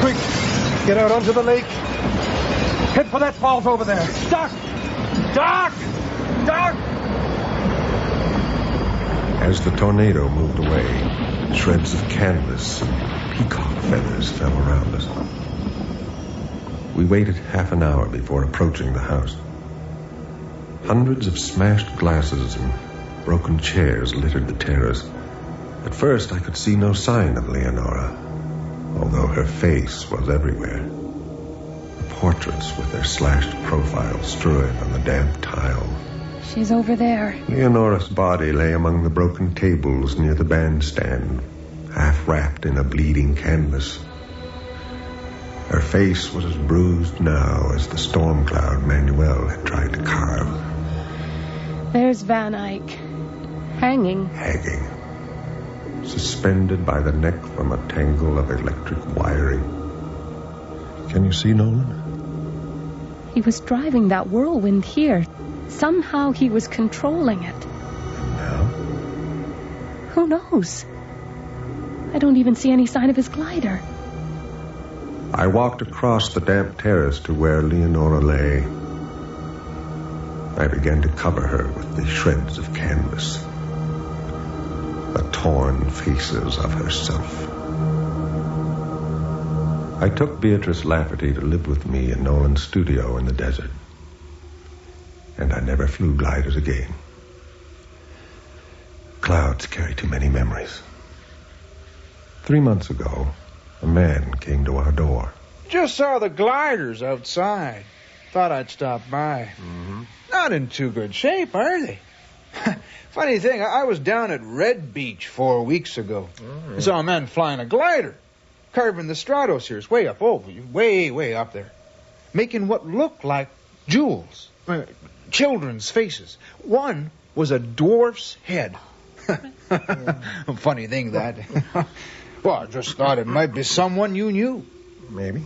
Quick! Get out onto the lake. Head for that falls over there. Duck! Duck! Duck! As the tornado moved away, shreds of canvas and peacock feathers fell around us. We waited half an hour before approaching the house. Hundreds of smashed glasses and broken chairs littered the terrace. At first, I could see no sign of Leonora, although her face was everywhere. The portraits with their slashed profiles strewed on the damp tile. She's over there. Leonora's body lay among the broken tables near the bandstand, half wrapped in a bleeding canvas. Her face was as bruised now as the storm cloud Manuel had tried to carve. There's Van Eyck, hanging, suspended by the neck from a tangle of electric wiring. Can you see Nolan? He was driving that whirlwind here. Somehow he was controlling it. And now? Who knows? I don't even see any sign of his glider. I walked across the damp terrace to where Leonora lay. I began to cover her with the shreds of canvas, the torn faces of herself. I took Beatrice Lafferty to live with me in Nolan's studio in the desert, and I never flew gliders again. Clouds carry too many memories. 3 months ago, a man came to our door. Just saw the gliders outside. Thought I'd stop by. Not in too good shape, are they? Funny thing, I was down at Red Beach 4 weeks ago. I saw a man flying a glider, carving the stratospheres way up over you, way up there, making what looked like jewels, children's faces. One was a dwarf's head. Funny thing, that. Well, I just thought it might be someone you knew. Maybe.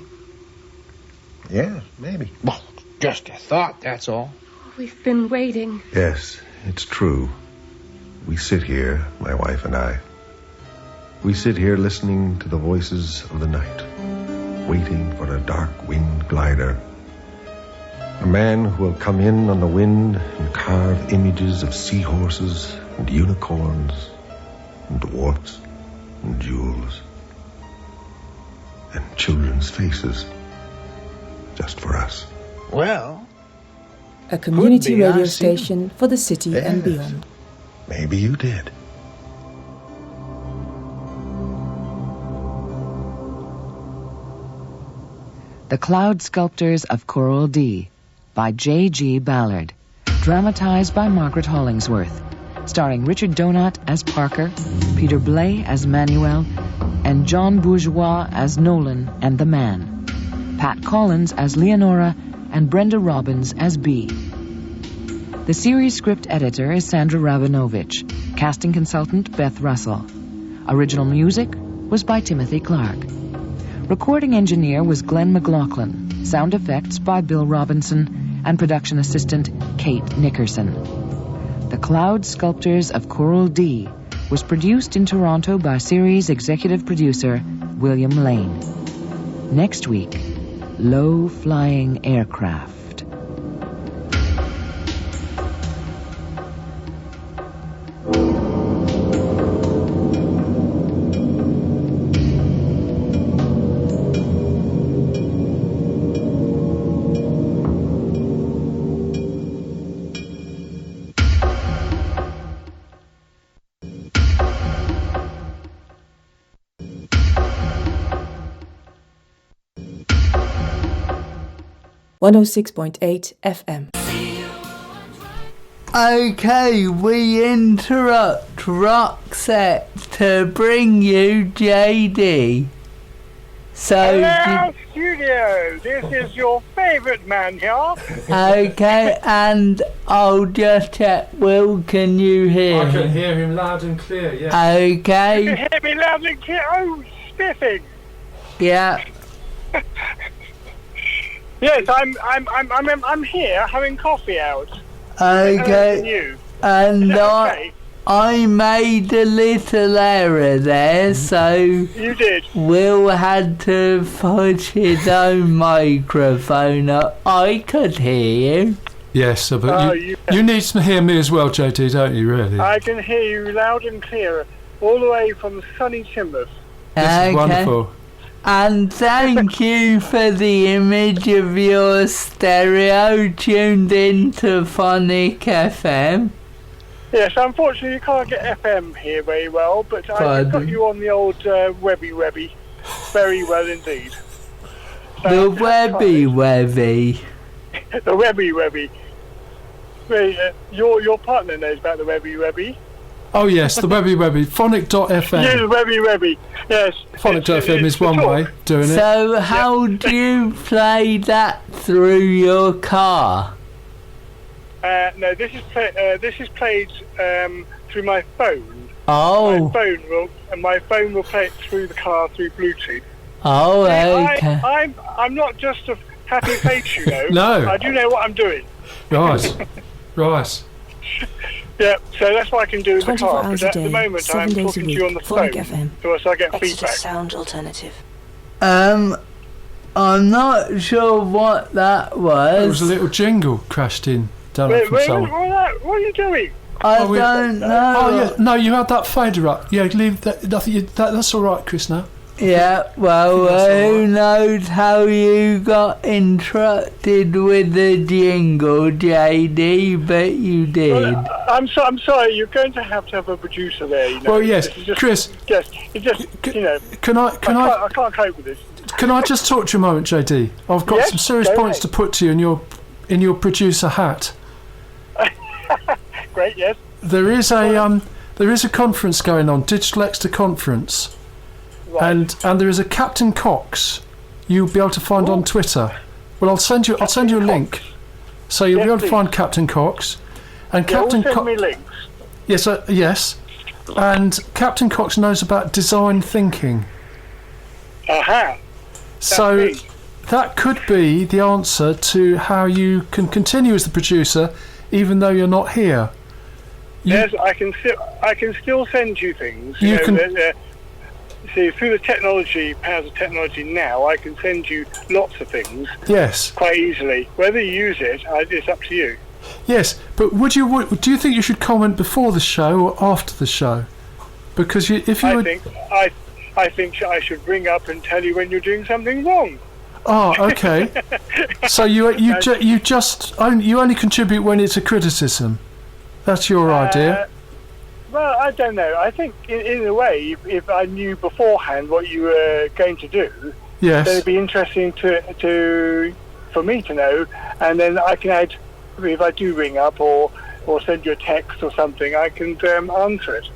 Yeah, maybe. Well, just a thought, that's all. We've been waiting. Yes, it's true. We sit here, my wife and I. We sit here listening to the voices of the night, waiting for a dark winged glider, A man who will come in on the wind and carve images of seahorses and unicorns and dwarfs and jewels and children's faces just for us. Well, A community could be, radio I see. station for the city and Yes. beyond. Maybe you did. The Cloud Sculptors of Coral D by JGBallard. Dramatized by Margaret Hollingsworth. Starring Richard Donat as Parker, Peter Blay as Manuel, and John Bourgeois as Nolan and the Man. Pat Collins as Leonora and Brenda Robbins as Bee. The series script editor is Sandra Rabinovich. Casting consultant Beth Russell. Original music was by Timothy Clark. Recording engineer was Glenn McLaughlin. Sound effects by Bill Robinson and production assistant Kate Nickerson. The Cloud Sculptors of Coral D was produced in Toronto by series executive producer William Lane. Next week, low-flying aircraft. .8 FM. Okay, we interrupt Roxette to bring you JD. So, Hello, studio. This is your favourite man here. okay, and I'll just check. Will, can you hear I can him? hear him loud and clear, yeah. You can Okay, hear me loud and clear. Oh, spiffing. yeah. Yes, I'm here having coffee out. Okay, You. and Is that okay? I made a little error there, so You did. Will had to push his own microphone up. I could hear you. Yes, but Oh, you need to hear me as well, JD, don't you, really? I can hear you loud and clear, all the way from sunny Timoth. This is wonderful. And thank you for the image of your stereo tuned into Phonic FM. Yes, unfortunately you can't get FM here very well, but I've got you on the old Webby. Very well indeed. The Webby. The Webby. Your partner knows about the Webby. Oh, yes, the Webby. Phonic.fm. Yes, Webby. Yes. Phonic.fm is one way doing it. So how do you play that through your car? No, this is played through my phone. Oh. My phone will play it through the car through Bluetooth. Oh, okay. I'm not just a happy face, you know. No. I do know what I'm doing. Right. Yeah, so that's what I can do in the 24 car. hours But a at day, the moment, 7 I'm days a talking to week. you on the Phonic phone, FM. so I get Exeter feedback. Sound Alternative. I'm not sure what that was. There was a little jingle crashed in down from someone. What are you doing? I don't know. Oh, yeah. No, you had that fader up. Yeah, leave that. That's all right, Chris, now. Yeah, well, who knows how you got interrupted with the jingle, JD, but you did. Well, I'm sorry, you're going to have a producer there, you know. Well, yes, This is just, Chris. You know. I can't cope with this. Can I just talk to you a moment, JD? I've got Yes, some serious go points ahead. to put to you in your producer hat. Great, yes. There is a conference going on, Digital Exeter Conference, and there is a Captain Cox. You'll be able to find on Twitter. Well, I'll send you a link, so you'll be able to find Captain Cox, and Captain Send Cox. me links. Yes, and Captain Cox knows about design thinking. Aha. So that could be the answer to how you can continue as the producer, even though you're not here. Yes, I can still send you things. You can- see, through the powers of technology now, I can send you lots of things. Yes. Quite easily. Whether you use it, it's up to you. Yes, but do you think you should comment before the show or after the show? Because I think I should ring up and tell you when you're doing something wrong. Oh, okay. So you only contribute when it's a criticism. That's your idea. Well, I don't know. I think in a way, if I knew beforehand what you were going to do, yes, then it'd be interesting for me to know, and then I can add. If I do ring up or send you a text or something, I can answer it.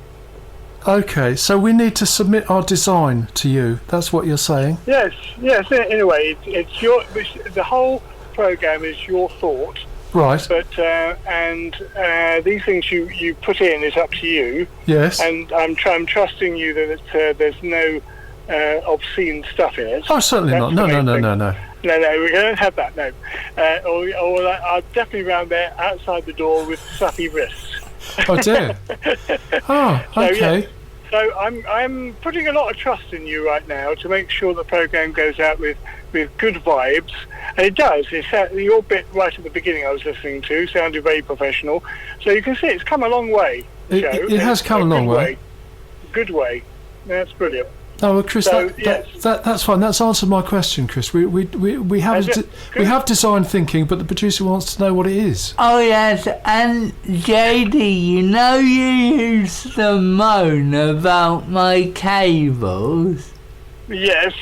Okay, so we need to submit our design to you. That's what you're saying? Yes. In a way, the whole program is your thought. Right. But these things you put in is up to you. Yes. And I'm trusting you that there's no obscene stuff in it. Oh, certainly not. No. No, we don't have that. No. Or I'm definitely round there outside the door with fluffy wrists. Oh dear. Oh, okay. So I'm putting a lot of trust in you right now to make sure the program goes out with good vibes, and it does. Your bit right at the beginning I was listening to sounded very professional, so you can see it's come a long way. It has come a long way. Good way. That's brilliant. Oh, well, Chris, that's fine. That's answered my question, Chris. We have design thinking, but the producer wants to know what it is. Oh yes, and JD, you used to moan about my cables. Yes.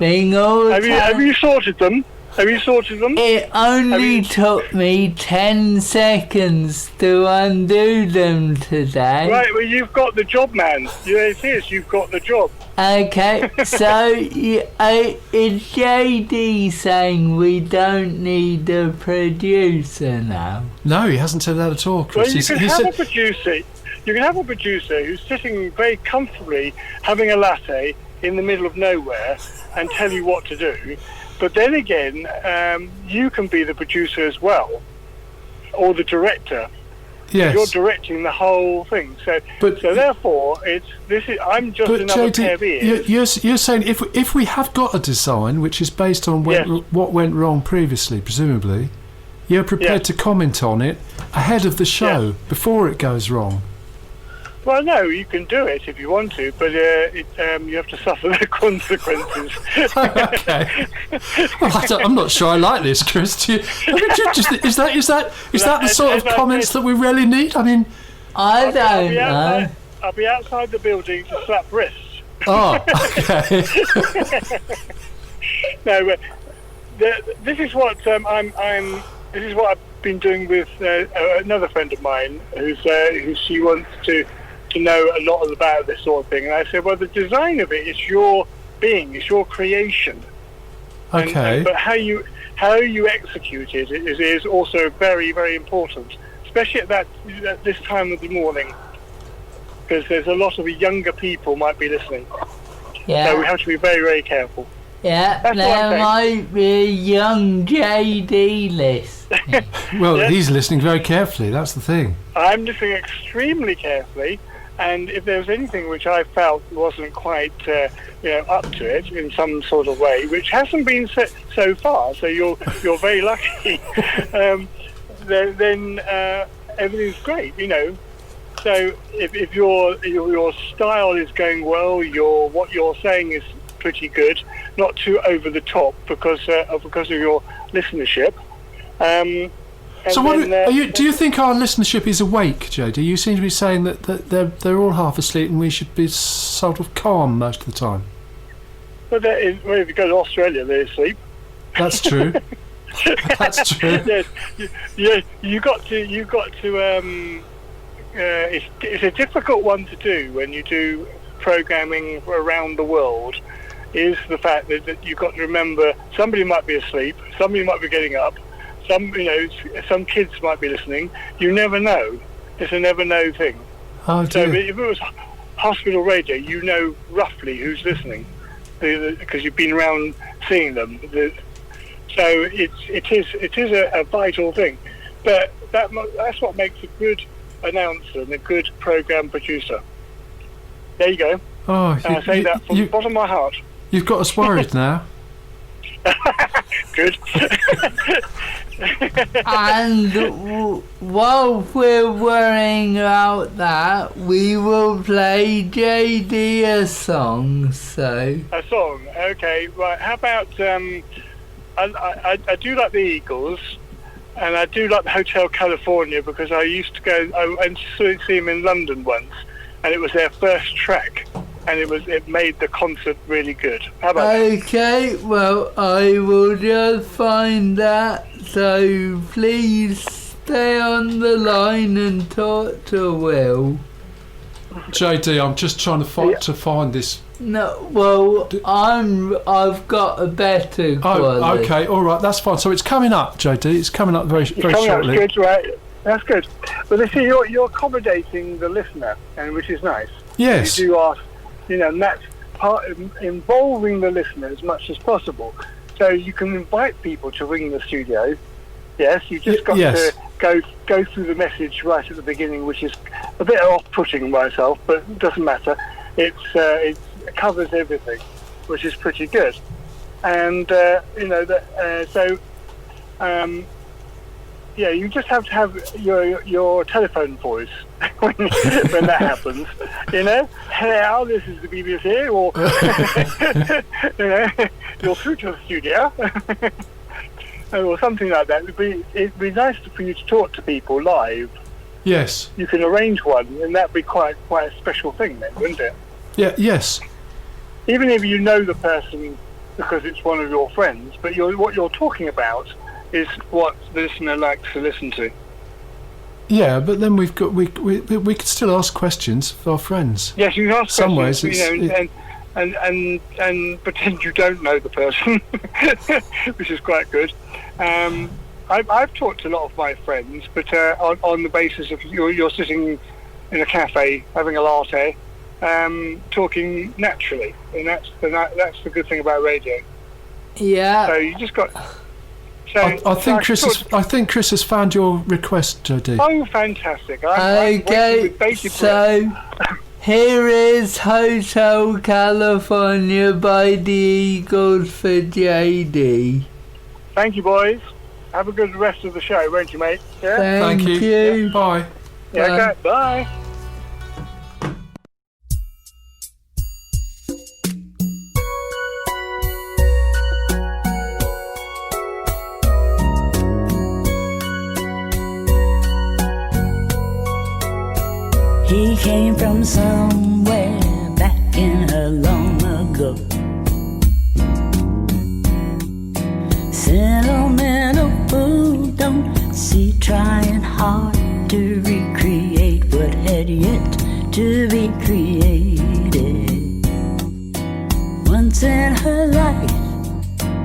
Being all have you sorted them? It only took me 10 seconds to undo them today. Right, well, you've got the job, man. It is, you've got the job. Okay, so is JD saying we don't need a producer now? No, he hasn't said that at all, Chris. Well, you can have a producer who's sitting very comfortably having a latte in the middle of nowhere and tell you what to do. But then again, you can be the producer as well, or the director. Yes. You're directing the whole thing. So therefore, I'm just another pair of ears. You're saying if we have got a design which is based on what went wrong previously, presumably, you're prepared to comment on it ahead of the show before it goes wrong. Well, no, you can do it if you want to, but you have to suffer the consequences. Okay. Well, I'm not sure I like this, Chris. Is that the sort of comments that we really need? I mean, I don't know. I'll be outside the building to slap wrists. Oh, okay. No, but this is what This is what I've been doing with another friend of mine who she wants to know a lot about this sort of thing, and I said, well, the design of it is your being, it's your creation. Okay. But how you execute it is also very, very important, especially at this time of the morning, because there's a lot of younger people might be listening. Yeah. So we have to be very, very careful. Yeah, there might be a young JD listening. Well, he's listening very carefully, that's the thing. I'm listening extremely carefully, and if there was anything which I felt wasn't quite up to it in some sort of way, which hasn't been so far, so you're very lucky, then everything's great, So if your style is going well, what you're saying is pretty good, not too over the top because of your listenership. So do you think our listenership is awake, JD? You seem to be saying that they're all half asleep and we should be sort of calm most of the time. Well, if you go to Australia, they're asleep. That's true. That's true. Yes, you got to. It's a difficult one to do when you do programming around the world. Is the fact that you've got to remember somebody might be asleep, somebody might be getting up, some kids might be listening. You never know. It's a never know thing. Oh, dear. So if it was hospital radio, you know roughly who's listening because you've been around seeing them. So it is a vital thing. But that's what makes a good announcer and a good program producer. There you go. Oh, And I say that from the bottom of my heart. You've got us worried now. Good. And while we're worrying about that, we will play JD a song, so... A song, okay, right. How about, I do like the Eagles, and I do like the Hotel California, because I used to go, I went to see them in London once, and it was their first track, and it made the concert really good. How about that? Okay, well, I will just find that, so please stay on the line and talk to Will. JD, I'm just trying to find this. No, well, I've got a better quality. Oh, okay, all right, that's fine. So it's coming up, JD. It's coming up very shortly. That's good, right? That's good. But you see, you're accommodating the listener, and which is nice. Yes. You do ask, and that's part of involving the listener as much as possible. So you can invite people to ring the studio. Yes, you just got to go through the message right at the beginning, which is a bit off-putting myself, but it doesn't matter. It covers everything, which is pretty good. And you just have to have your telephone voice when that happens. Hello, this is the BBC, or you're through to the studio, or something like that. It'd be nice for you to talk to people live. Yes. You can arrange one, and that'd be quite a special thing then, wouldn't it? Yeah. Yes. Even if you know the person because it's one of your friends, but what you're talking about is what the listener likes to listen to. Yeah, but then we could still ask questions of our friends. Yes, you can ask some questions, ways and pretend you don't know the person, which is quite good. I've talked to a lot of my friends, but on the basis of you're sitting in a cafe having a latte, talking naturally, and that's the good thing about radio. Yeah. So you just got. I think Chris has found your request, JD. Oh, fantastic! Okay, so here is Hotel California by the Eagles for JD. Thank you, boys. Have a good rest of the show, won't you, mate? Yeah? Thank you. Yeah. Bye. Yeah, okay. Bye. He came from somewhere back in her long ago. Sentimental food, don't see trying hard to recreate what had yet to be created. Once in her life,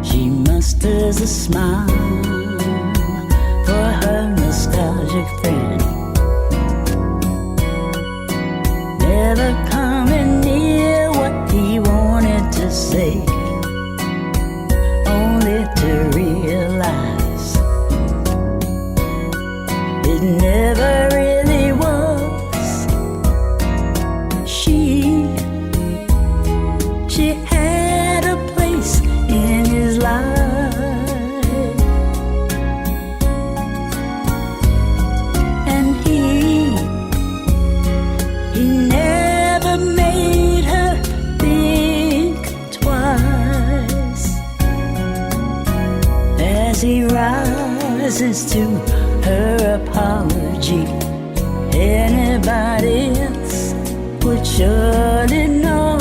she musters a smile for her nostalgic friend. Never coming near what he wanted to say, only to realize it never really was. She had a place in his life, and he never made her think twice. As he rises to her apology, anybody else would surely know.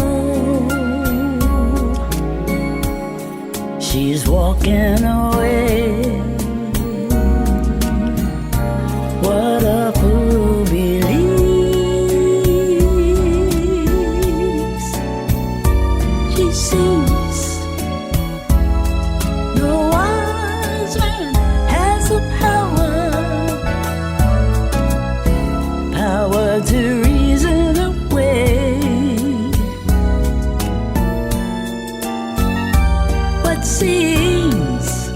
She's walking away. What a fool believes. She seems no wise man has the power to reason away what seems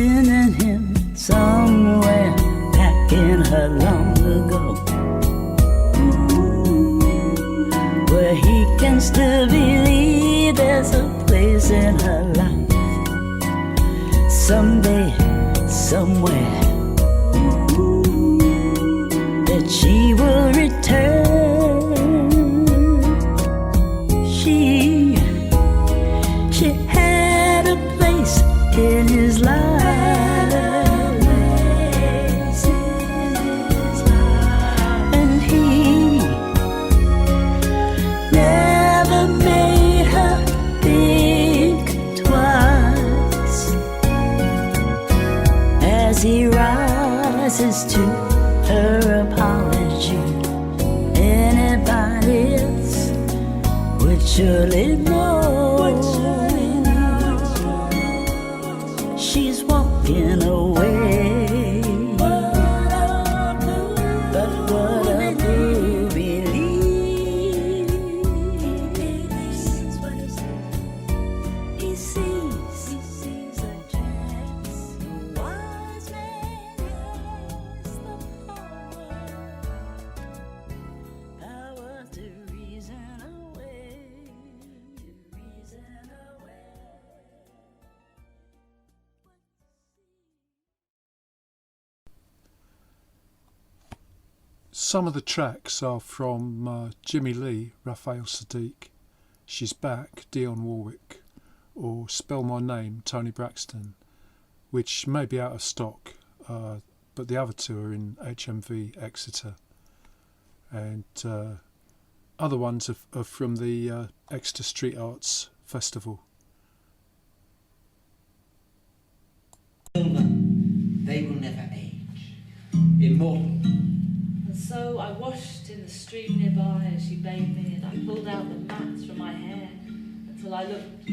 sending him somewhere back in her long ago, where he can still believe there's a place in her life. Someday, somewhere, that she will return. She had a place in his life, and he never made her think twice. As he rises to her apology, anybody else would surely know. She's walking away, but what a blue believes. He sees a chance. A wise man has the power to reason away. Some of the tracks are from Jimmy Lee, Raphael Sadiq, She's Back, Dionne Warwick, or Spell My Name, Tony Braxton, which may be out of stock, but the other two are in HMV Exeter. And other ones are from the Exeter Street Arts Festival. They will never age. Immortal. And so I washed in the stream nearby as she bathed me, and I pulled out the mats from my hair until I looked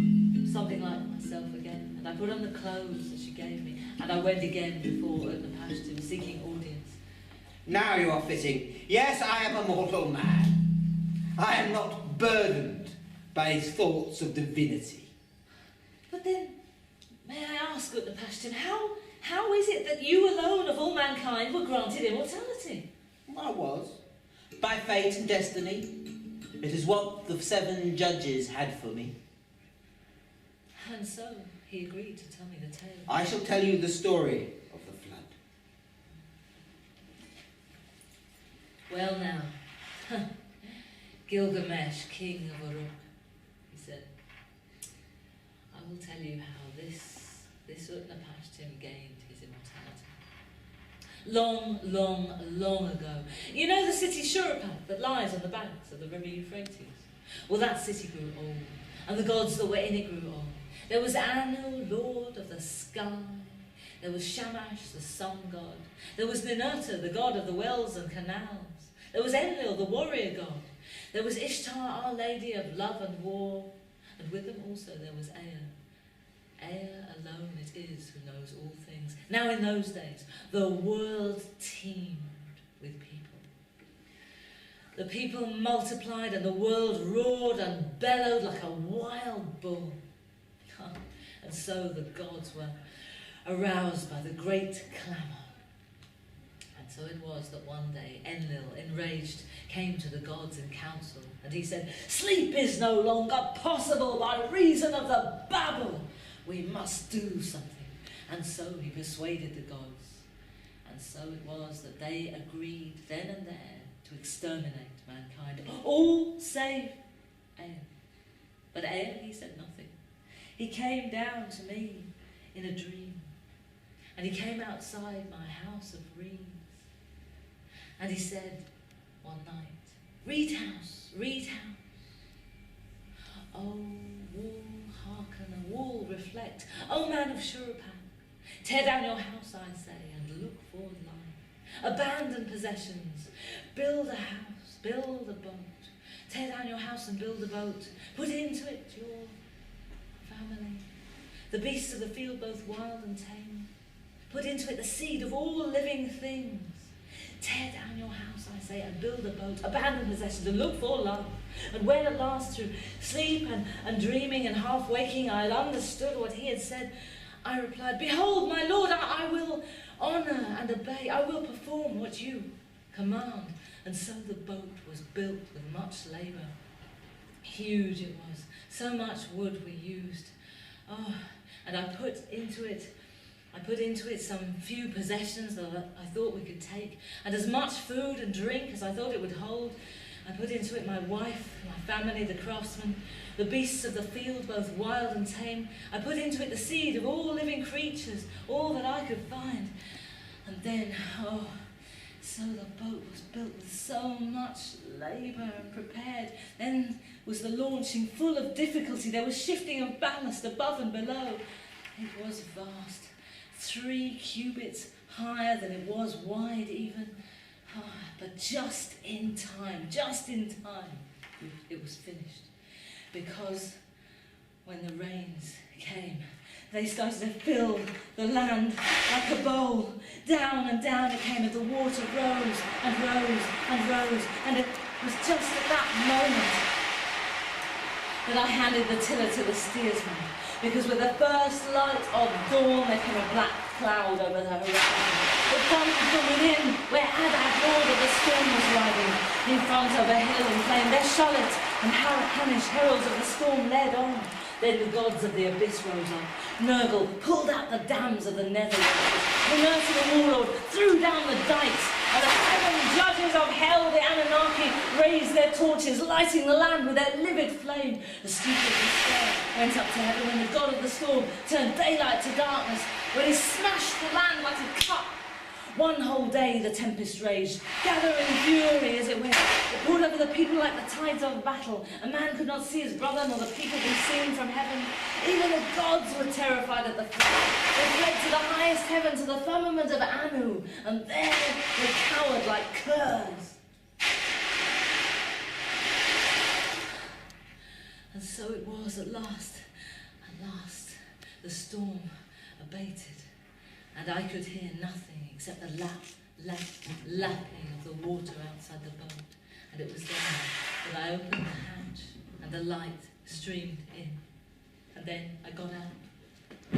something like myself again. And I put on the clothes that she gave me, and I went again before at the Pashton, seeking audience. Now you are fitting. Yes, I am a mortal man. I am not burdened by his thoughts of divinity. But then, may I ask, at the Pashton, how is it that you alone of all mankind were granted immortality? I was. By fate and destiny. It is what the 7 judges had for me. And so he agreed to tell me the tale. I shall tell you the story of the flood. Well now, Gilgamesh, king of Uruk, he said, I will tell you how this Utnapishtim gained his immortality. Long ago. You know the city Shuruppak that lies on the banks of the river Euphrates? Well, that city grew old, and the gods that were in it grew old. There was Anu, lord of the sky. There was Shamash, the sun god. There was Ninurta, the god of the wells and canals. There was Enlil, the warrior god. There was Ishtar, our lady of love and war. And with them also there was Ea. Ea alone it is who knows all things. Now in those days, the world teemed with people. The people multiplied and the world roared and bellowed like a wild bull. And so the gods were aroused by the great clamour. And so it was that one day Enlil, enraged, came to the gods in council, and he said, "Sleep is no longer possible by reason of the babble. We must do something." And so he persuaded the gods. And so it was that they agreed then and there to exterminate mankind, all save Ea. But Ea, he said nothing. He came down to me in a dream, and he came outside my house of reeds, and he said one night, "Reed house, reed house. Oh, wall hearken, and wall reflect. Oh, man of Shuruppak, tear down your house, I say, and look for life. Abandon possessions, build a house, build a boat. Tear down your house and build a boat. Put into it your family, the beasts of the field, both wild and tame. Put into it the seed of all living things. Tear down your house, I say, and build a boat. Abandon possessions and look for love. And when at last through sleep and dreaming and half waking I had understood what he had said, I replied, "Behold, my lord, I will honour and obey. I will perform what you command." And so the boat was built with much labour. Huge it was, so much wood we used. Oh, and I put into it some few possessions that I thought we could take, and as much food and drink as I thought it would hold. I put into it my wife, my family, the craftsmen, the beasts of the field, both wild and tame. I put into it the seed of all living creatures, all that I could find. And then, so the boat was built with so much labour and prepared. Then was the launching full of difficulty. There was shifting of ballast above and below. It was vast, 3 cubits higher than it was wide even. But just in time, it was finished. Because when the rains came, they started to fill the land like a bowl. Down and down it came, and the water rose and rose and rose. And it was just at that moment that I handed the tiller to the steersman. Because with the first light of dawn, there came a black cloud over the horizon. It thundered from within, where Adad, lord of the storm, was riding. In front over hill and plain, their Charlotte and Hanish, heralds of the storm, led on. Then the gods of the abyss rose up. Nurgle pulled out the dams of the nether waters. The nurse of the warlord threw down the dikes. And the 7 judges of hell, the Anunnaki, raised their torches, lighting the land with their livid flame. The steeple of despair went up to heaven when the god of the storm turned daylight to darkness, when he smashed the land like a cup. One whole day the tempest raged, gathering fury as it went. It poured over the people like the tides of battle. A man could not see his brother, nor the people be seen from heaven. Even the gods were terrified at the flood. They fled to the highest heaven, to the firmament of Anu, and there they cowered like curs. And so it was at last, the storm abated. And I could hear nothing except the lapping of the water outside the boat. And it was then that I opened the hatch and the light streamed in. And then I got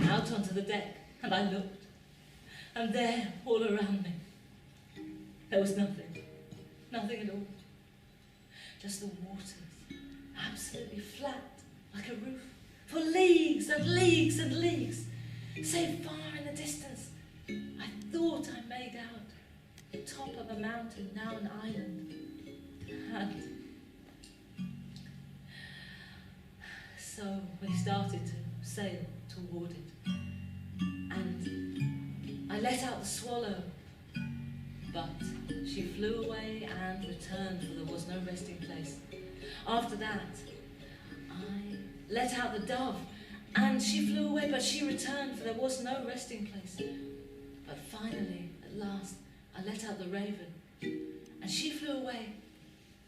out onto the deck, and I looked. And there, all around me, there was nothing at all. Just the waters, absolutely flat, like a roof, for leagues and leagues and leagues. Save far in the distance, I thought I made out the top of a mountain, now an island. And so we started to sail toward it. And I let out the swallow, but she flew away and returned, for there was no resting place. After that, I let out the dove, and she flew away, but she returned, for there was no resting place. But finally, at last, I let out the raven, and she flew away,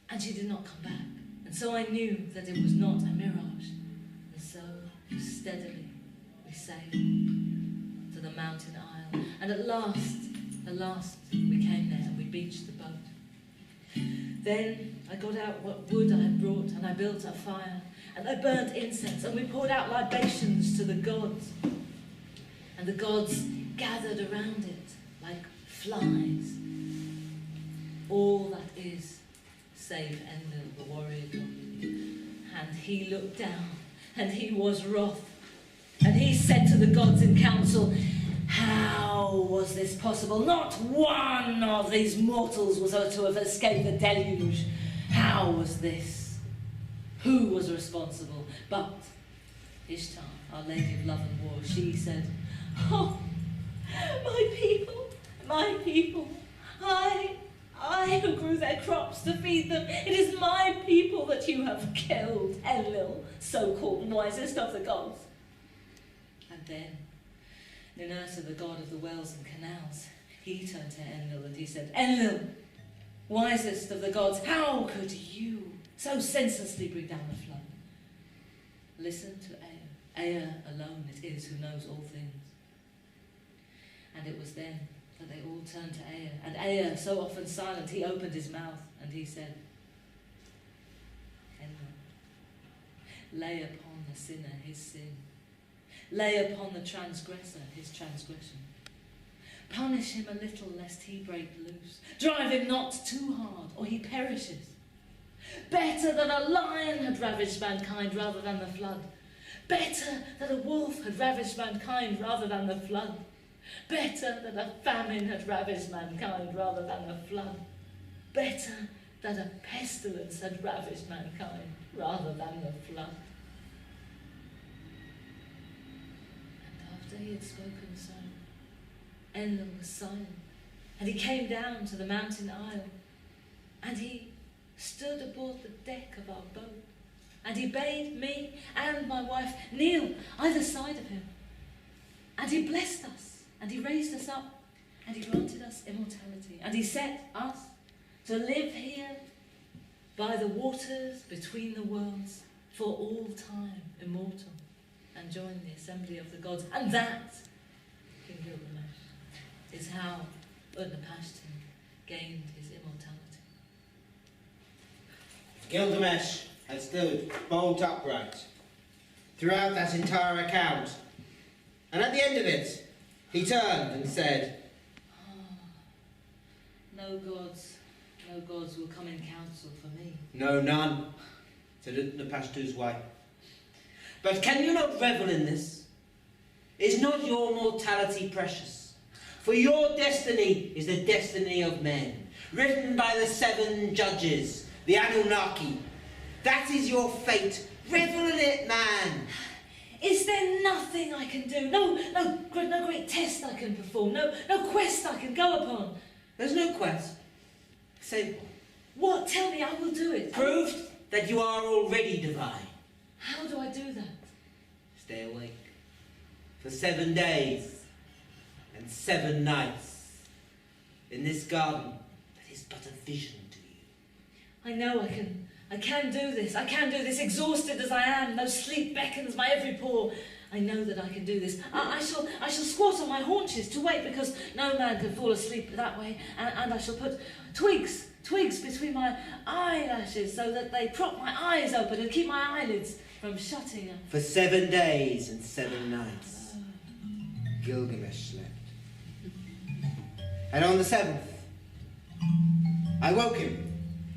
and she did not come back. And so I knew that it was not a mirage. And so, steadily, we sailed to the mountain isle. And at last, we came there, and we beached the boat. Then I got out what wood I had brought, and I built a fire. And I burnt incense, and we poured out libations to the gods. And the gods gathered around it like flies. All that is, save Enlil, the warrior god. And he looked down, and he was wroth. And he said to the gods in council, how was this possible? Not one of these mortals was to have escaped the deluge. How was this? Who was responsible? But Ishtar, our lady of love and war, she said, oh, my people, I who grew their crops to feed them, it is my people that you have killed, Enlil, so-called wisest of the gods. And then, Ninurta, the god of the wells and canals, he turned to Enlil and he said, Enlil, wisest of the gods, how could you so senselessly bring down the flood? Listen to Ea. Ea alone it is who knows all things. And it was then that they all turned to Ea. And Ea, so often silent, he opened his mouth and he said, Enlil, lay upon the sinner his sin. lay upon the transgressor his transgression. Punish him a little lest he break loose. Drive him not too hard or he perishes. Better that a lion had ravaged mankind rather than the flood. Better that a wolf had ravaged mankind rather than the flood. Better that a famine had ravaged mankind rather than the flood. Better that a pestilence had ravaged mankind rather than the flood. And after he had spoken so, Enlil was silent, and he came down to the mountain isle, and he stood aboard the deck of our boat, and he bade me and my wife kneel either side of him, and he blessed us, and he raised us up, and he granted us immortality, and he set us to live here by the waters between the worlds for all time, immortal, and join the assembly of the gods. And that, King Gilgamesh, is how Utnapishtim gained his immortality. Gilgamesh had stood bolt upright throughout that entire account, and at the end of it, he turned and said, No gods will come in council for me. No, none, said Utnapishtim's wife. But can you not revel in this? Is not your mortality precious? For your destiny is the destiny of men, written by the 7 judges, the Anunnaki. That is your fate. Revel in it, man. Is there nothing I can do? No great test I can perform. No quest I can go upon. There's no quest. Say what? Tell me, I will do it. Prove that you are already divine. How do I do that? Stay awake for 7 days and 7 nights in this garden that is but a vision to you. I know I can do this. I can do this, exhausted as I am. No sleep beckons my every pore. I know that I can do this. I shall squat on my haunches to wait, because no man can fall asleep that way. And I shall put twigs between my eyelashes so that they prop my eyes open and keep my eyelids from shutting. For 7 days and 7 nights, Gilgamesh slept. And on the 7th, I woke him.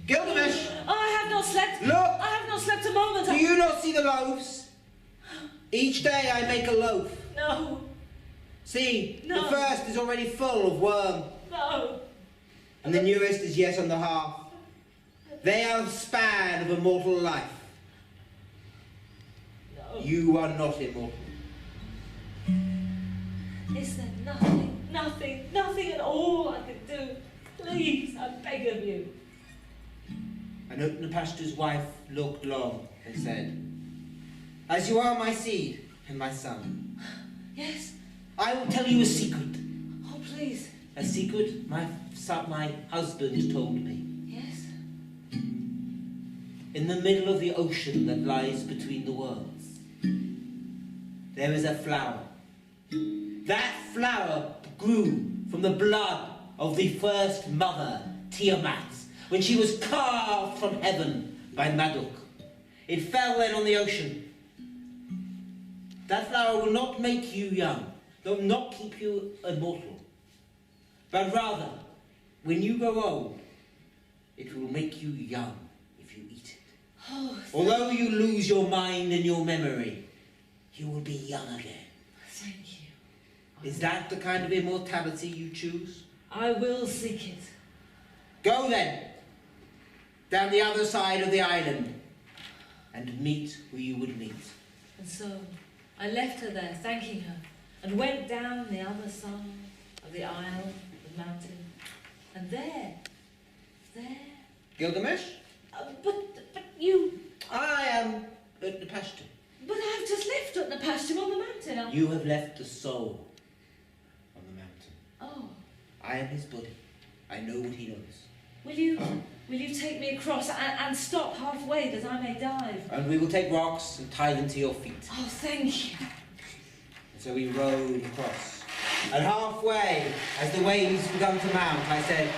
Gilgamesh! I have not slept. Look! I have not slept a moment. Do you not see the loaves? Each day I make a loaf. No. See, No. the first is already full of worm. No. And the newest is yet on the hearth. They are the span of immortal life. No. You are not immortal. Is there nothing at all I can do? Please, I beg of you. And Utnapishtim's wife looked long and said, As you are my seed and my son, Yes? I will tell you a secret. Oh, please. A secret my husband told me. Yes? In the middle of the ocean that lies between the worlds, there is a flower. That flower grew from the blood of the first mother, Tiamat, when she was carved from heaven by Marduk. It fell then on the ocean. That flower will not make you young, it will not keep you immortal, but rather, when you grow old, it will make you young if you eat it. Oh, Although you lose your mind and your memory, you will be young again. Thank you. Is that the kind of immortality you choose? I will seek it. Go then, down the other side of the island, and meet who you would meet. And so I left her there, thanking her, and went down the other side of the isle, the mountain, and there. Gilgamesh? But you... I am Utnapishtim. But I've just left Utnapishtim on the mountain. You have left the soul on the mountain. Oh. I am his body. I know what he knows. Will you take me across and stop halfway that I may dive? And we will take rocks and tie them to your feet. Oh, thank you. And so we rowed across. And halfway, as the waves began to mount, I said,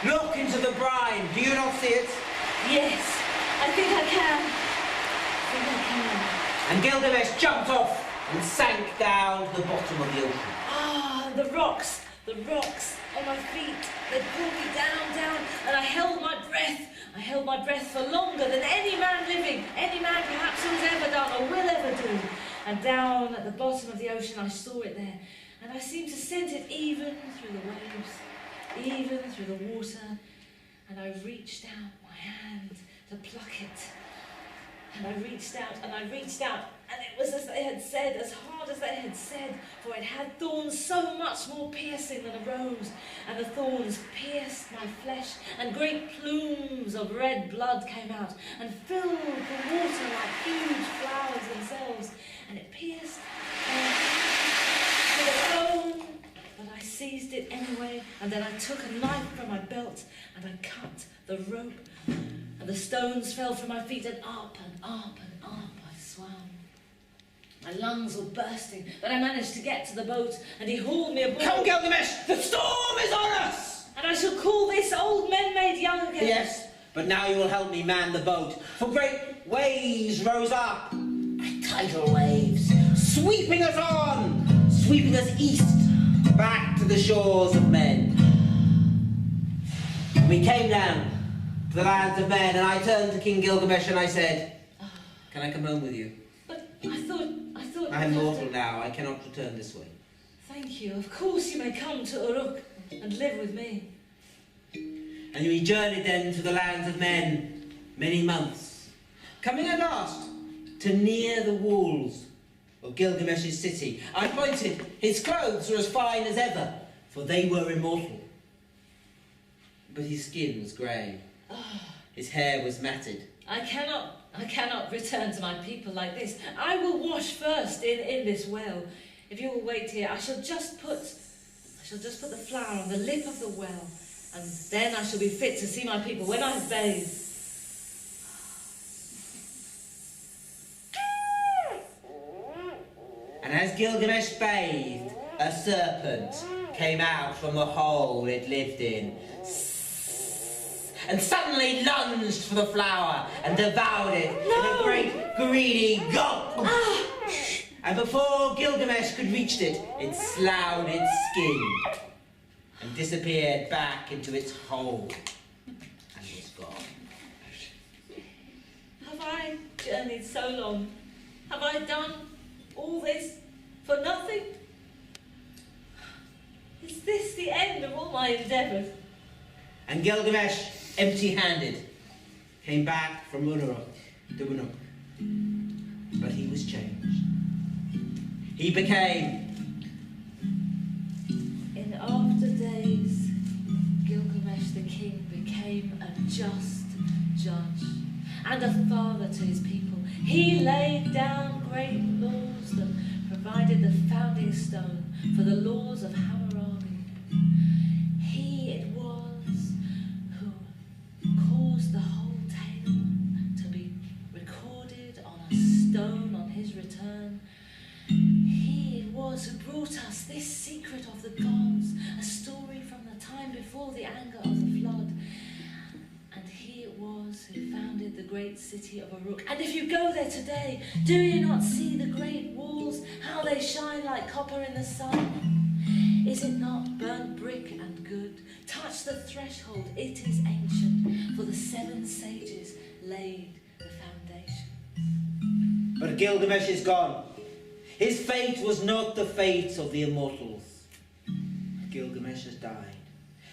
Look into the brine. Do you not see it? Yes, I think I can. And Gilgamesh jumped off and sank down to the bottom of the ocean. Ah, the rocks on my feet. They pulled me down, and I held my breath. I held my breath for longer than any man living, any man perhaps who's ever done or will ever do. And down at the bottom of the ocean, I saw it there, and I seemed to scent it even through the waves, even through the water. And I reached out my hand to pluck it. And I reached out, and it was as they had said, as hard as they had said, for it had thorns so much more piercing than a rose, and the thorns pierced my flesh, and great plumes of red blood came out, and filled the water like huge flowers themselves, and it pierced to the bone, but I seized it anyway, and then I took a knife from my belt, and I cut the rope, and the stones fell from my feet, and up and up and up I swam. My lungs were bursting, but I managed to get to the boat, and he hauled me aboard. Come, Gilgamesh! The storm is on us! And I shall call this old men made young again. Yes, but now you will help me man the boat, for great waves rose up, tidal waves, sweeping us on, sweeping us east, back to the shores of men. We came down to the lands of men, and I turned to King Gilgamesh and I said, can I come home with you? But I thought... I am mortal now, I cannot return this way. Thank you. Of course you may come to Uruk and live with me. And we journeyed then to the lands of men many months, coming at last to near the walls of Gilgamesh's city. I pointed, his clothes were as fine as ever, for they were immortal. But his skin was grey, his hair was matted. I cannot return to my people like this. I will wash first in this well. If you will wait here, I shall just put the flower on the lip of the well, and then I shall be fit to see my people when I bathe. And as Gilgamesh bathed, a serpent came out from the hole it lived in, and suddenly lunged for the flower and devoured it in a great greedy gulp. And before Gilgamesh could reach it, it sloughed its skin and disappeared back into its hole and was gone. Have I journeyed so long? Have I done all this for nothing? Is this the end of all my endeavours? And Gilgamesh, empty-handed, came back from Uruk to Uruk. But he was changed. He became... In after days, Gilgamesh the king became a just judge and a father to his people. He laid down great laws that provided the founding stone for the laws of Hammurabi. He it was who caused the whole tale to be recorded on a stone on his return. He it was who brought us this secret of the gods, a story from the time before the anger of the flood. And he it was who founded the great city of Uruk. And if you go there today, do you not see the great walls, how they shine like copper in the sun? Is it not burnt brick and good? Touch the threshold, it is ancient, for the 7 sages laid the foundation. But Gilgamesh is gone. His fate was not the fate of the immortals. Gilgamesh has died,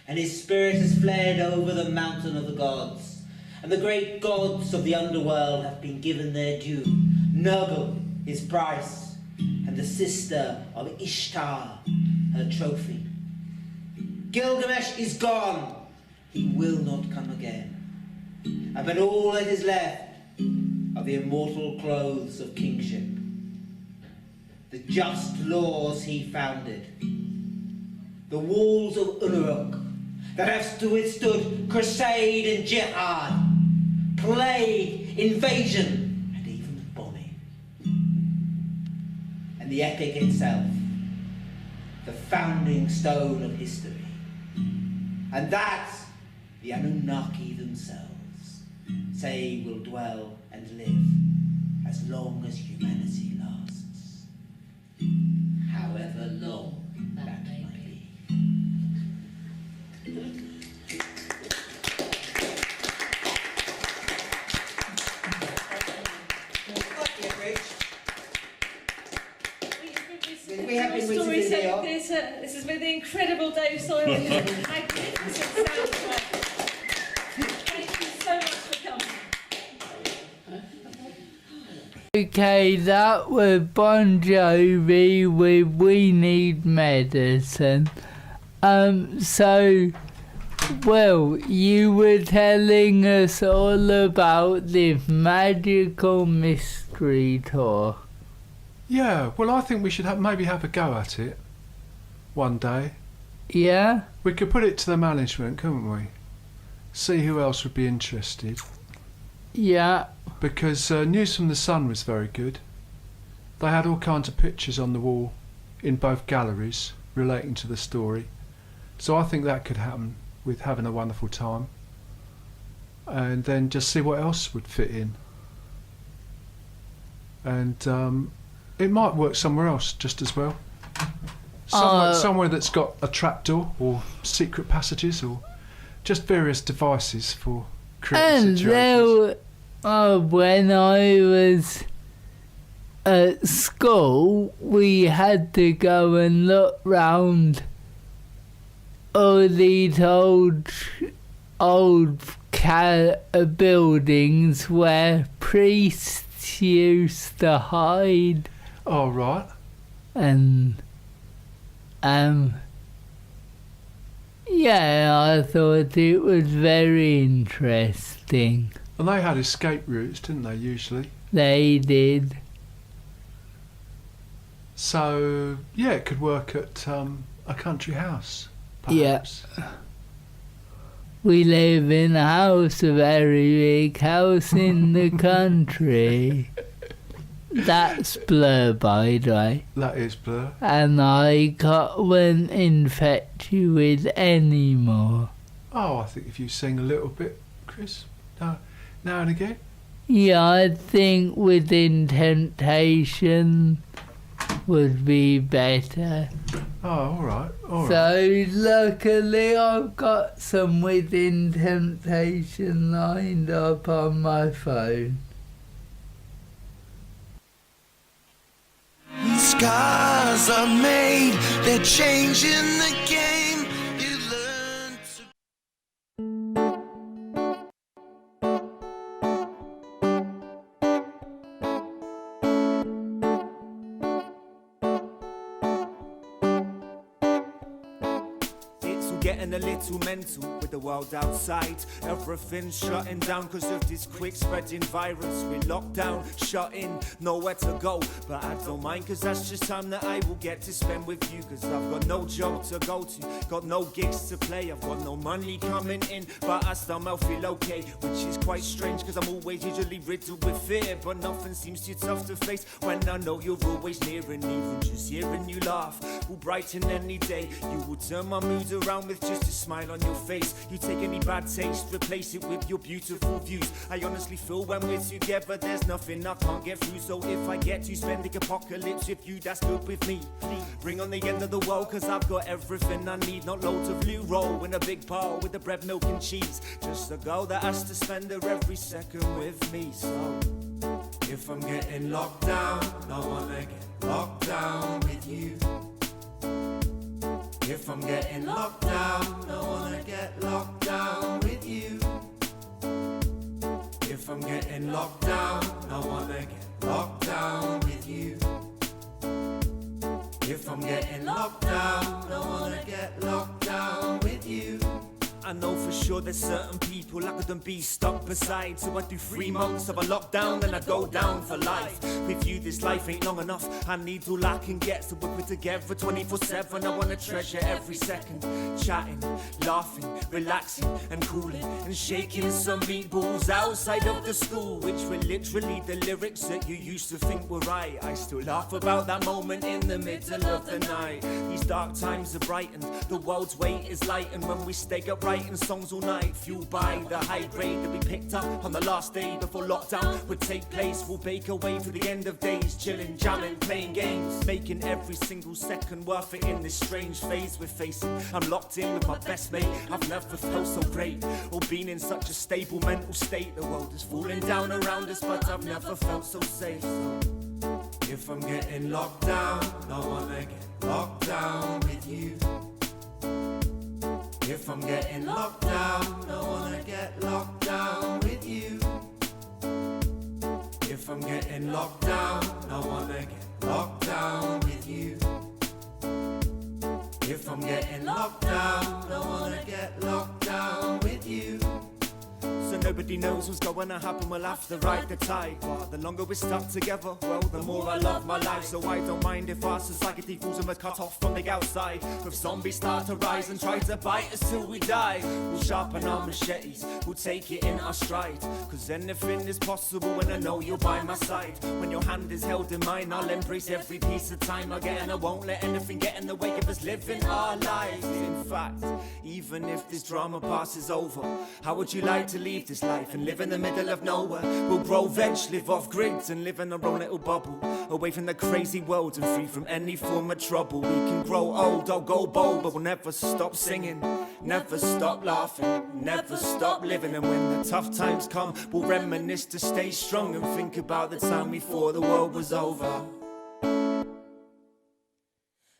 and his spirit has fled over the mountain of the gods, and the great gods of the underworld have been given their due. Nergal, his price, and the sister of Ishtar, her trophy. Gilgamesh is gone. He will not come again. But all that is left are the immortal clothes of kingship, the just laws he founded, the walls of Uruk that have withstood crusade and jihad, plague, invasion, and even bombing. And the epic itself, the founding stone of history. And that the Anunnaki themselves say will dwell and live as long as humanity lasts. however long that may be. We have been Stories of Theatre. This has been the incredible Dave Sawyer. Magnificent soundtrack. Thank you so much for coming. Okay, that was Bon Jovi with We Need Medicine. So, well, you were telling us all about this magical mystery tour. Yeah, well, I think we should maybe have a go at it one day. Yeah? We could put it to the management, couldn't we? See who else would be interested. Yeah. Because News from the Sun was very good. They had all kinds of pictures on the wall in both galleries relating to the story. So I think that could happen with Having a Wonderful Time. And then just see what else would fit in. And it might work somewhere else just as well. Somewhere that's got a trapdoor or secret passages or just various devices for creating situations. When I was at school, we had to go and look round all these old buildings where priests used to hide. Oh, right. And yeah, I thought it was very interesting. And they had escape routes, didn't they, usually? They did. So, yeah, it could work at a country house, perhaps. Yeah. We live in a house, a very big house in the country. That's Blur, by the way. That is Blur. And I wouldn't infect you with any more. Oh, I think if you sing a little bit, Chris, now and again. Yeah, I think Within Temptation would be better. Oh, all right. So luckily I've got some Within Temptation lined up on my phone. Scars are made, they're changing the game. You learn getting a little mental with the world outside. Everything's shutting down because of this quick spreading virus. We're locked down, shut in, nowhere to go. But I don't mind because that's just time that I will get to spend with you. Because I've got no job to go to, got no gigs to play, I've got no money coming in, but I somehow feel okay, which is quite strange because I'm always usually riddled with fear. But nothing seems too tough to face when I know you're always near. And even just hearing you laugh will brighten any day. You will turn my mood around with just a smile on your face. You take any bad taste, replace it with your beautiful views. I honestly feel when we're together there's nothing I can't get through. So if I get to spend the apocalypse with you, that's good with me. Please bring on the end of the world, cause I've got everything I need. Not loads of blue roll in a big bowl with the bread, milk and cheese. Just a girl that has to spend her every second with me. So if I'm getting locked down, I wanna get locked down with you. If I'm getting locked down, I wanna get locked down with you. If I'm getting locked down, I wanna get locked down with you. If I'm getting locked down, I wanna get locked down with you. I know for sure there's certain people I couldn't be stuck beside. So I do 3 months of a lockdown, then I go down for life. With you this life ain't long enough, I need all I can get. So we're put together 24/7, I wanna treasure every second. Chatting, laughing, relaxing and cooling, and shaking some meatballs outside of the school, which were literally the lyrics that you used to think were right. I still laugh about that moment in the middle of the night. These dark times are brightened, the world's weight is lightened when we stay upright writing songs all night, fueled by the high grade that we picked up on the last day before lockdown would take place. We'll bake away through the end of days, chilling, jamming, playing games, making every single second worth it in this strange phase we're facing. I'm locked in with my best mate, I've never felt so great, or been in such a stable mental state. The world is falling down around us, but I've never felt so safe. So if I'm getting locked down, I wanna get locked down with you. If I'm getting locked down, I wanna get locked down with you. If I'm getting locked down, I wanna get locked down with you. If I'm getting locked down, I wanna get locked down with you. So nobody knows what's going to happen, we'll have to ride the tide. But the longer we're stuck together, well, the more I love my life. So I don't mind if our society falls and we're cut off from the outside. If zombies start to rise and try to bite us till we die, we'll sharpen our machetes, we'll take it in our stride. Cause anything is possible when I know you're by my side. When your hand is held in mine, I'll embrace every piece of time I get, and I won't let anything get in the way of us living our lives. In fact, even if this drama passes over, how would you like to leave this life and live in the middle of nowhere? We'll grow veg, live off grids and live in our own little bubble, away from the crazy world and free from any form of trouble. We can grow old, I'll go bold, but we'll never stop singing, never stop laughing, never stop living. And when the tough times come, we'll reminisce to stay strong and think about the time we thought the world was over,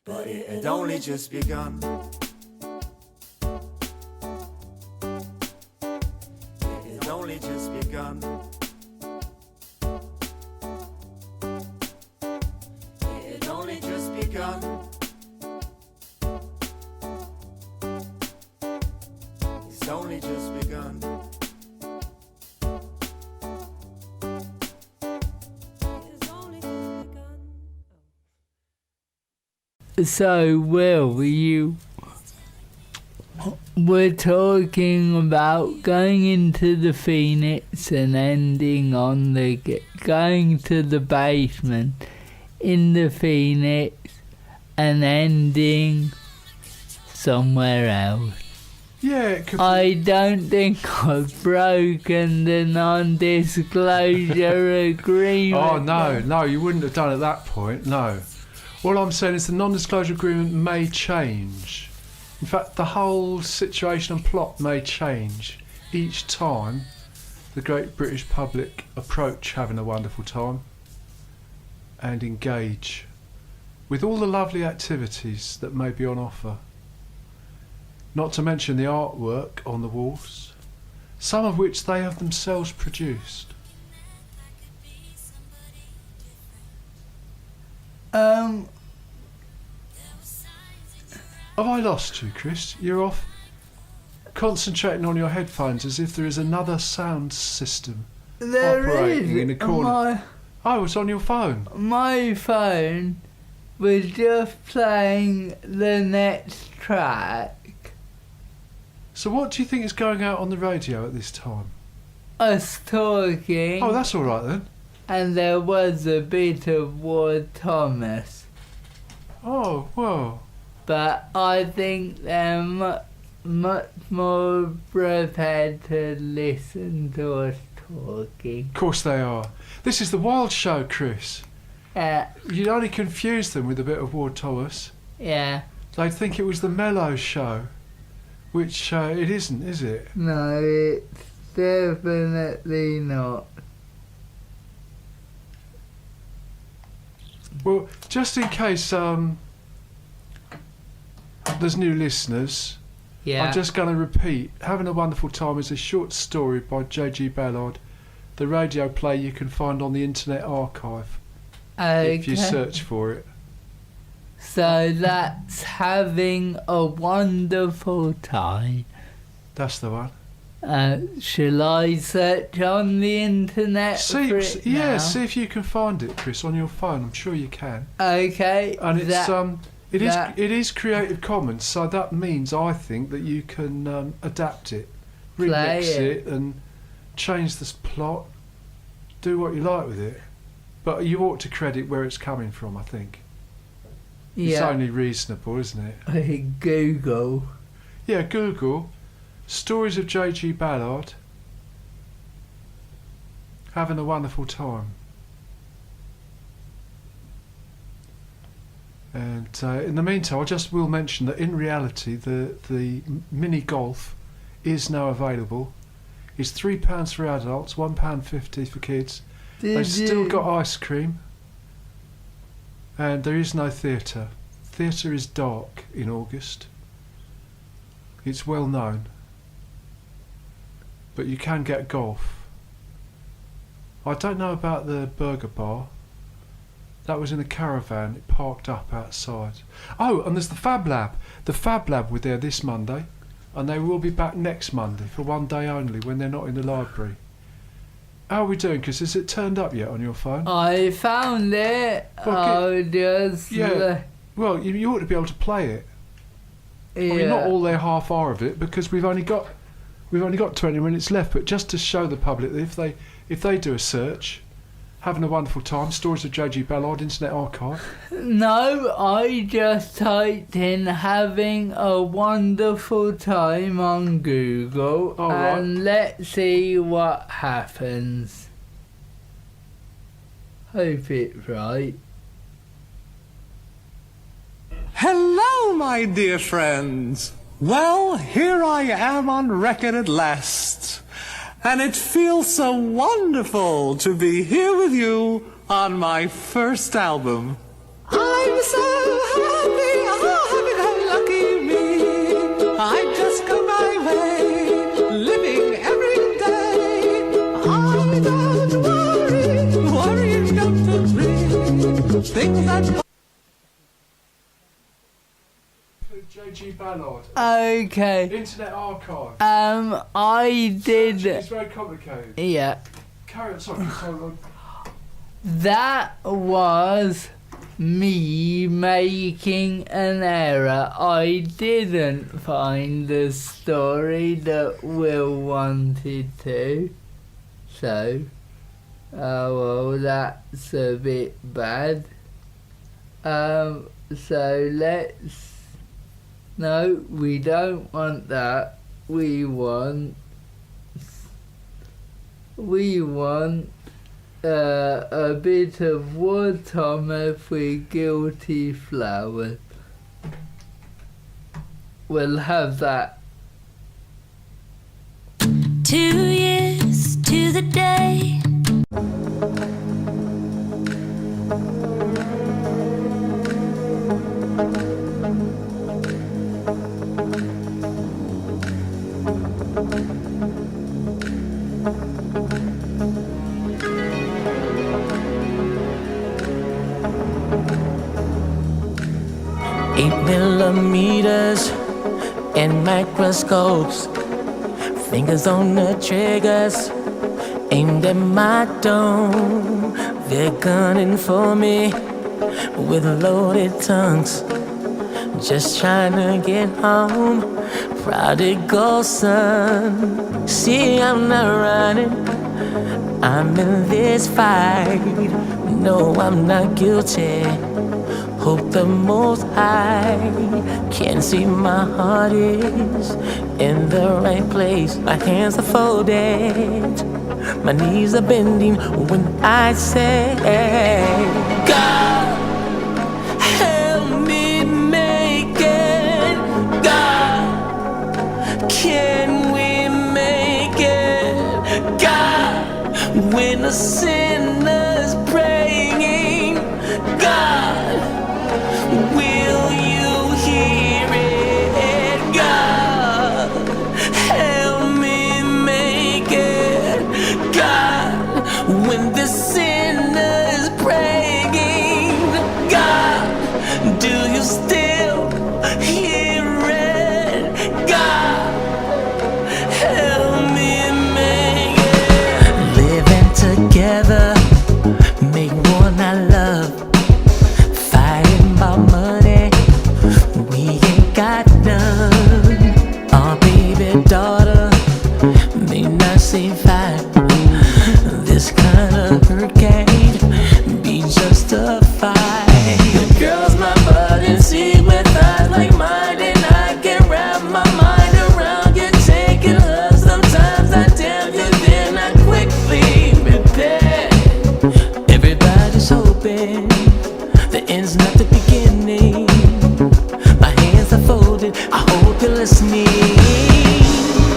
but it had only just begun. Only just begun. It only just begun. It's only just begun. So, Will, you were talking about going into the Phoenix and ending on the going to the basement in the Phoenix and ending somewhere else. Yeah, it could be. I don't think I've broken the non-disclosure agreement. Oh, no, you wouldn't have done at that point, no. All I'm saying is the non-disclosure agreement may change. In fact, the whole situation and plot may change each time the great British public approach having a wonderful time and engage with all the lovely activities that may be on offer. Not to mention the artwork on the walls, some of which they have themselves produced. Have I lost you, Chris? You're off concentrating on your headphones as if there is another sound system operating in a corner. I was on your phone. My phone was just playing the next track. So what do you think is going out on the radio at this time? Us talking. Oh, that's all right then. And there was a bit of Ward Thomas. Oh, well. But I think they're much more prepared to listen to us talking. Of course they are. This is the Wild Show, Chris. Yeah. You'd only confuse them with a bit of Ward Thomas. Yeah. They'd think it was the Mellow Show, which it isn't, is it? No, it's definitely not. Well, just in case there's new listeners, yeah. I'm just going to repeat. Having a Wonderful Time is a short story by JGBallard, the radio play you can find on the Internet Archive if you search for it. So that's Having a Wonderful Time. That's the one. Shall I search on the internet for it now? See if you can find it, Chris, on your phone. I'm sure you can. Okay. And it is Creative Commons, so that means I think that you can adapt it, remix it, and change this plot, do what you like with it. But you ought to credit where it's coming from, I think. Yeah. It's only reasonable, isn't it? Google. Yeah, Google. Stories of JGBallard. Having a wonderful time. And in the meantime, I just will mention that in reality, the mini golf is now available. It's £3 for adults, £1.50 for kids. They've still got ice cream, and there is no theatre. Theatre is dark in August. It's well known, but you can get golf. I don't know about the burger bar. That was in a caravan. It parked up outside. Oh, and there's the Fab Lab. The Fab Lab were there this Monday, and they will be back next Monday for one day only when they're not in the library. How are we doing? Because has it turned up yet on your phone? I found it. Well, you ought to be able to play it. Yeah. I mean, not all their half hour of it, because we've only got 20 minutes left. But just to show the public that if they do a search, having a wonderful time, Stories of JGBallard Internet Archive. No, I just typed in having a wonderful time on Google, and let's see what happens. Hope it's right. Hello, my dear friends. Well, here I am on record at last. And it feels so wonderful to be here with you on my first album. I'm so happy, lucky me. I just go my way, living every day. I don't worry, worrying's got to bring things that... JGBallard. Okay. Internet Archive. I did. It's very complicated. Yeah. Carry on. Sorry. Hold on. That was me making an error. I didn't find the story that Will wanted to. So, well, that's a bit bad. So let's... No, we don't want that. We want a bit of water with guilty flowers. We'll have that. 2 years to the day. Millimeters and microscopes, fingers on the triggers, aimed at my dome. They're gunning for me with loaded tongues, just trying to get home. Prodigal son, see I'm not running, I'm in this fight. No, I'm not guilty. Hope the Most High can see my heart is in the right place. My hands are folded, my knees are bending when I say, God, help me make it. God, can we make it? God, when a sinner's praying, God, will you hear it? God, help me make it. God, when the sinner is praying, God, do you still hear it? God, help me make it. Living together endless need.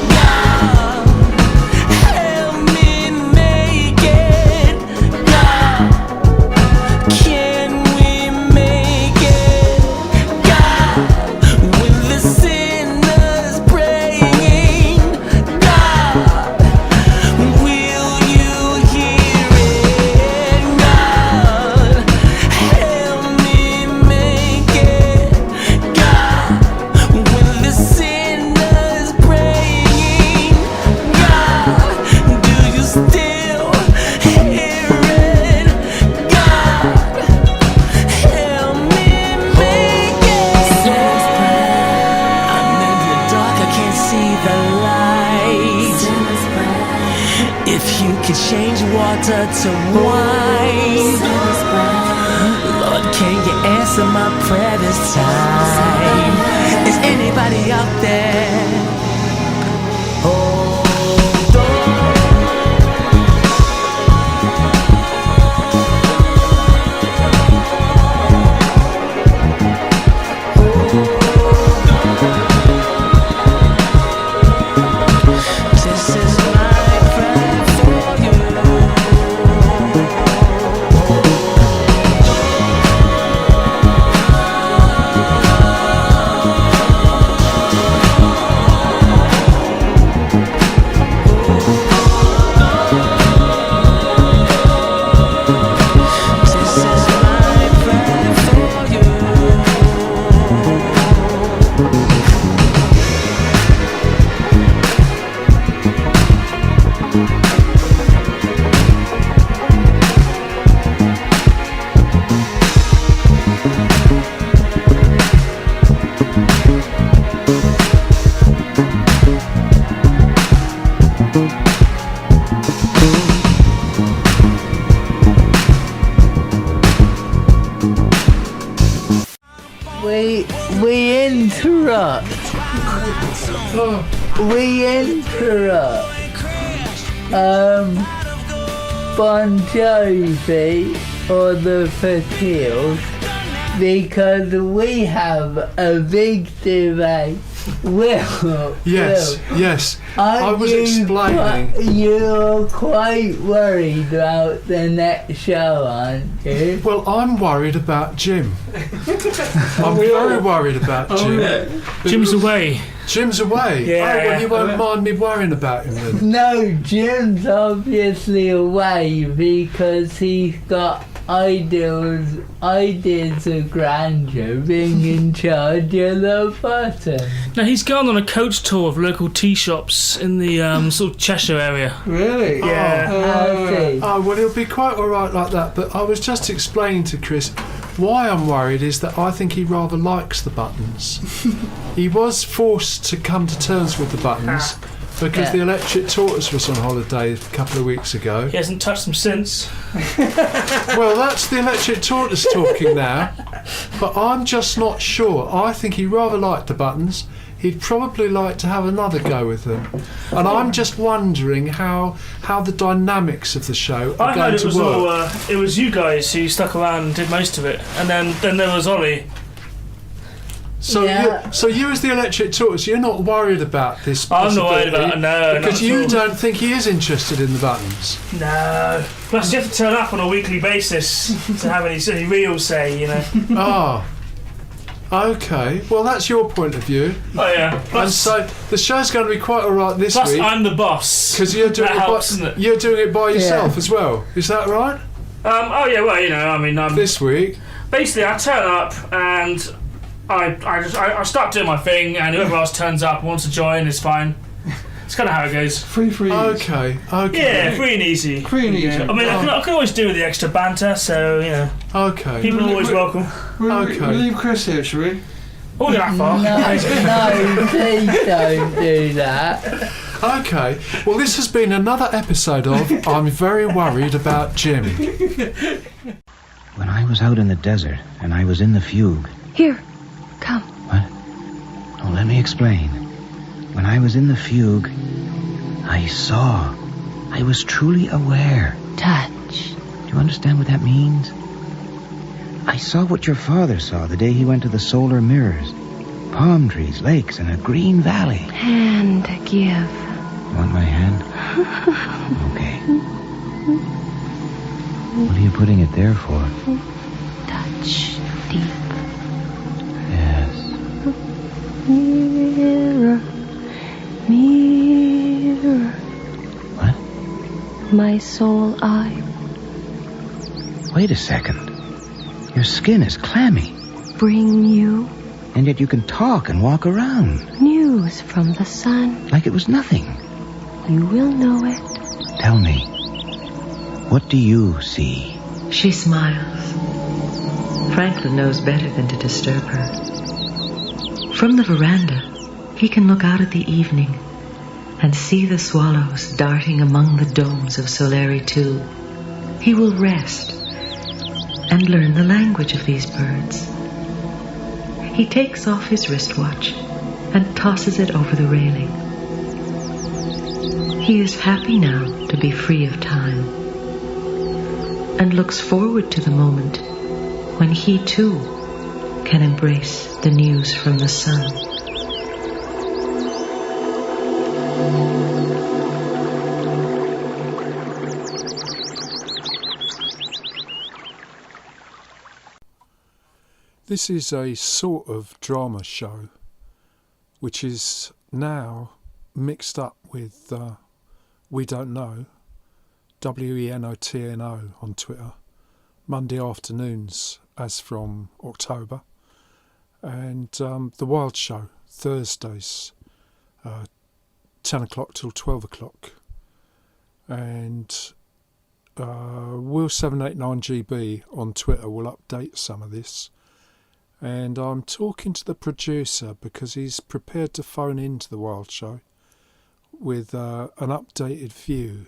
God, help me make it. God, can we make it? God, with the sinners praying. God, will you hear it? God, help me make it. God, with the sinners praying. God, do you still hear it? God, help me make it. I'm in the dark, I can't see the light. If you could change water to wine, Lord, can you answer my prayer this time? Is anybody out there? Hold on. This is my prayer for you. This is my prayer for you. We interrupt. Bon Jovi or the Fatils because we have a big debate. Yes. I was explaining. You're quite worried about the next show, aren't you? Well, I'm worried about Jim. I'm very worried about Jim. Jim's away. Jim's away? Yeah. Oh, well, you won't mind me worrying about him then? No, Jim's obviously away because he's got ideas of grandeur, being in charge of the button. No, he's gone on a coach tour of local tea shops in the sort of Cheshire area. Really? Yeah. Oh, well, he'll be quite all right like that. But I was just explaining to Chris why I'm worried is that I think he rather likes the buttons. He was forced to come to terms with the buttons because the electric tortoise was on holiday a couple of weeks ago. He hasn't touched them since. Well, that's the electric tortoise talking now. But I'm just not sure. I think he rather liked the buttons. He'd probably like to have another go with them. And I'm just wondering how the dynamics of the show are going to work. It was you guys who stuck around and did most of it. And then there was Ollie. So you as the electric tortoise, you're not worried about this I'm not worried about it, no. Because you don't think he is interested in the buttons. No. Plus you have to turn up on a weekly basis to have any real say, you know. Oh. Okay, well that's your point of view. Oh yeah. And so the show's going to be quite alright this week. Plus I'm the boss. Because you're doing you're doing it by yourself as well. Is that right? Oh yeah, well, you know, I mean this week. Basically I turn up and I start doing my thing and whoever else turns up and wants to join is fine. It's kind of how it goes. Free. Okay. Yeah, free and easy. Yeah. I mean, I can always do with the extra banter, so, you know. Okay. People are always welcome. We'll leave Chris here, shall we? Oh, that far. No, please don't do that. Okay. Well, this has been another episode of I'm Very Worried About Jim. When I was out in the desert and I was in the fugue... Here, come. What? Oh, let me explain. When I was in the fugue, I saw. I was truly aware. Touch. Do you understand what that means? I saw what your father saw the day he went to the solar mirrors. palm trees, lakes, and a green valley. Hand give. Want my hand? Okay. What are you putting it there for? Touch deep. Yes. Mirror, mirror. What? My soul eye. Wait a second. Your skin is clammy. Bring you And yet you can talk and walk around. news from the sun. Like it was nothing. You will know it. Tell me, what do you see? She smiles. Franklin knows better than to disturb her. From the veranda, he can look out at the evening and see the swallows darting among the domes of Solari II. He will rest and learn the language of these birds. He takes off his wristwatch and tosses it over the railing. He is happy now to be free of time and looks forward to the moment when he too can embrace the news from the sun. This is a sort of drama show which is now mixed up with We Don't Know, WENOTNO on Twitter, Monday afternoons as from October, and The Wild Show, Thursdays, 10 o'clock till 12 o'clock, and Will789GB on Twitter will update some of this. And I'm talking to the producer because he's prepared to phone into the Wild Show with an updated view.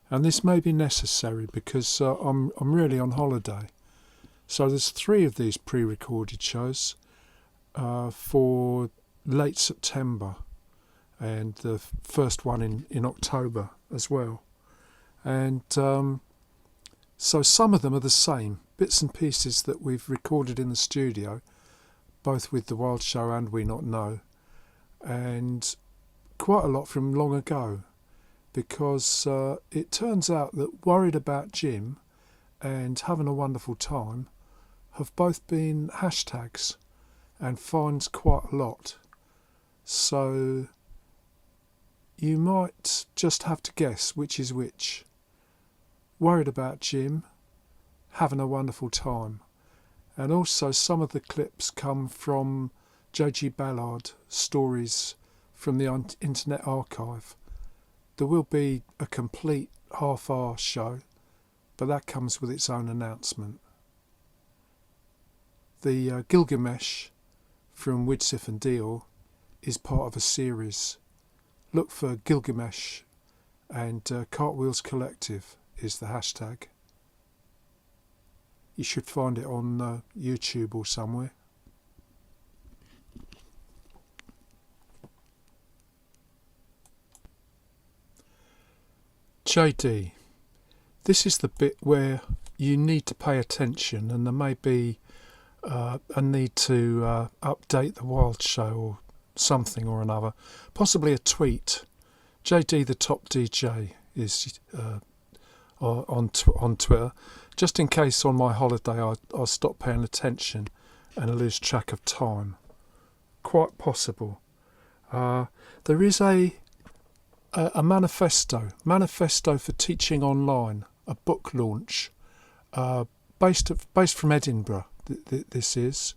And this may be necessary because I'm really on holiday. So there's 3 of these pre-recorded shows for late September and the first one in October as well. And so some of them are the same. Bits and pieces that we've recorded in the studio, both with The Wild Show and We Not Know, and quite a lot from long ago, because it turns out that Worried About Jim and Having a Wonderful Time have both been hashtags and finds quite a lot. So you might just have to guess which is which. Worried About Jim, Having a Wonderful Time. And also some of the clips come from JGBallard, Stories from the Internet Archive. There will be a complete half-hour show, but that comes with its own announcement. The Gilgamesh from Widsith and Deor is part of a series. Look for Gilgamesh, and Cartwheels Collective is the hashtag. You should find it on YouTube or somewhere. JD, this is the bit where you need to pay attention, and there may be a need to update the Wild Show or something or another. Possibly a tweet. JD the Top DJ is on Twitter. Just in case on my holiday I'll stop paying attention and I lose track of time. Quite possible. There is a manifesto for teaching online, a book launch, based from Edinburgh. This is,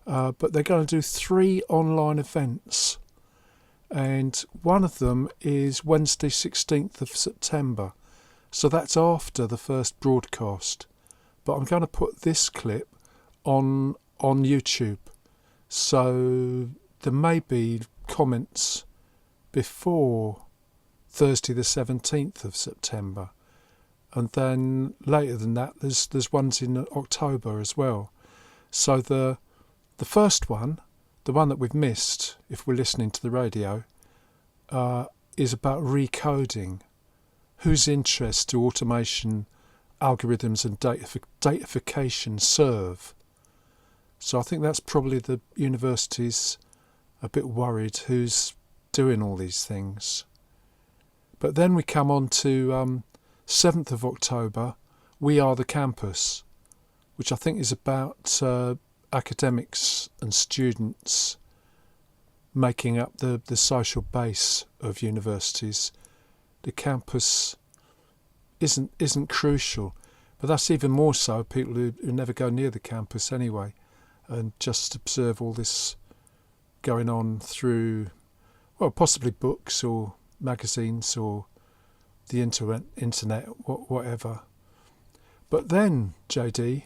but they're going to do 3 online events, and one of them is Wednesday 16th of September. So that's after the first broadcast. But I'm going to put this clip on YouTube. So there may be comments before Thursday the 17th of September. And then later than that, there's ones in October as well. So the first one, the one that we've missed if we're listening to the radio, is about recoding. Whose interest do automation, algorithms and datafication serve? So I think that's probably the university's a bit worried who's doing all these things. But then we come on to 7th of October, We Are the Campus, which I think is about academics and students making up the social base of universities. The campus isn't crucial, but that's even more so people who never go near the campus anyway, and just observe all this going on through, well, possibly books or magazines or the internet, whatever. But then, JD,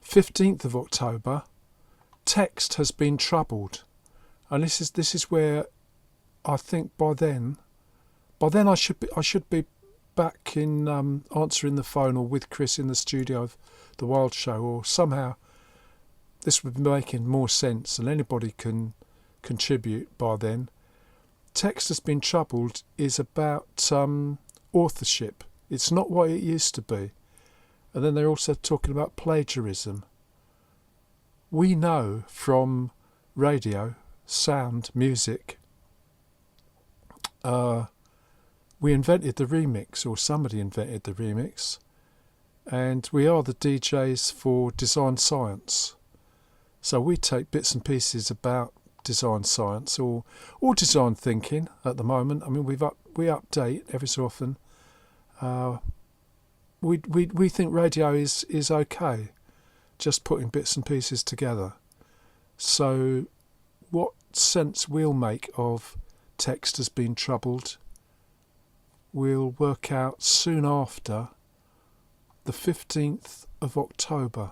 15th of October, text has been troubled. And this is where I think by then I should be back in answering the phone or with Chris in the studio of the Wild Show, or somehow this would be making more sense and anybody can contribute by then. Text has been troubled is about authorship. It's not what it used to be. And then they're also talking about plagiarism. We know from radio, sound, music, we invented the remix, or somebody invented the remix, and we are the DJs for design science. So we take bits and pieces about design science or design thinking at the moment. I mean, we update every so often. We think radio is okay, just putting bits and pieces together. So what sense we'll make of text has been troubled, we'll work out soon after the 15th of October.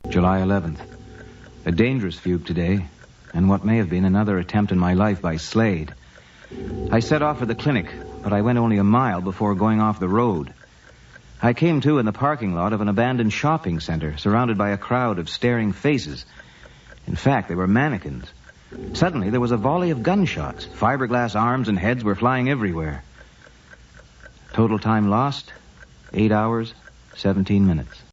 July 11th. A dangerous fugue today, and what may have been another attempt in my life by Slade. I set off for the clinic, but I went only a mile before going off the road. I came to in the parking lot of an abandoned shopping center, surrounded by a crowd of staring faces. In fact, they were mannequins. Suddenly, there was a volley of gunshots. Fiberglass arms and heads were flying everywhere. Total time lost, 8 hours, 17 minutes.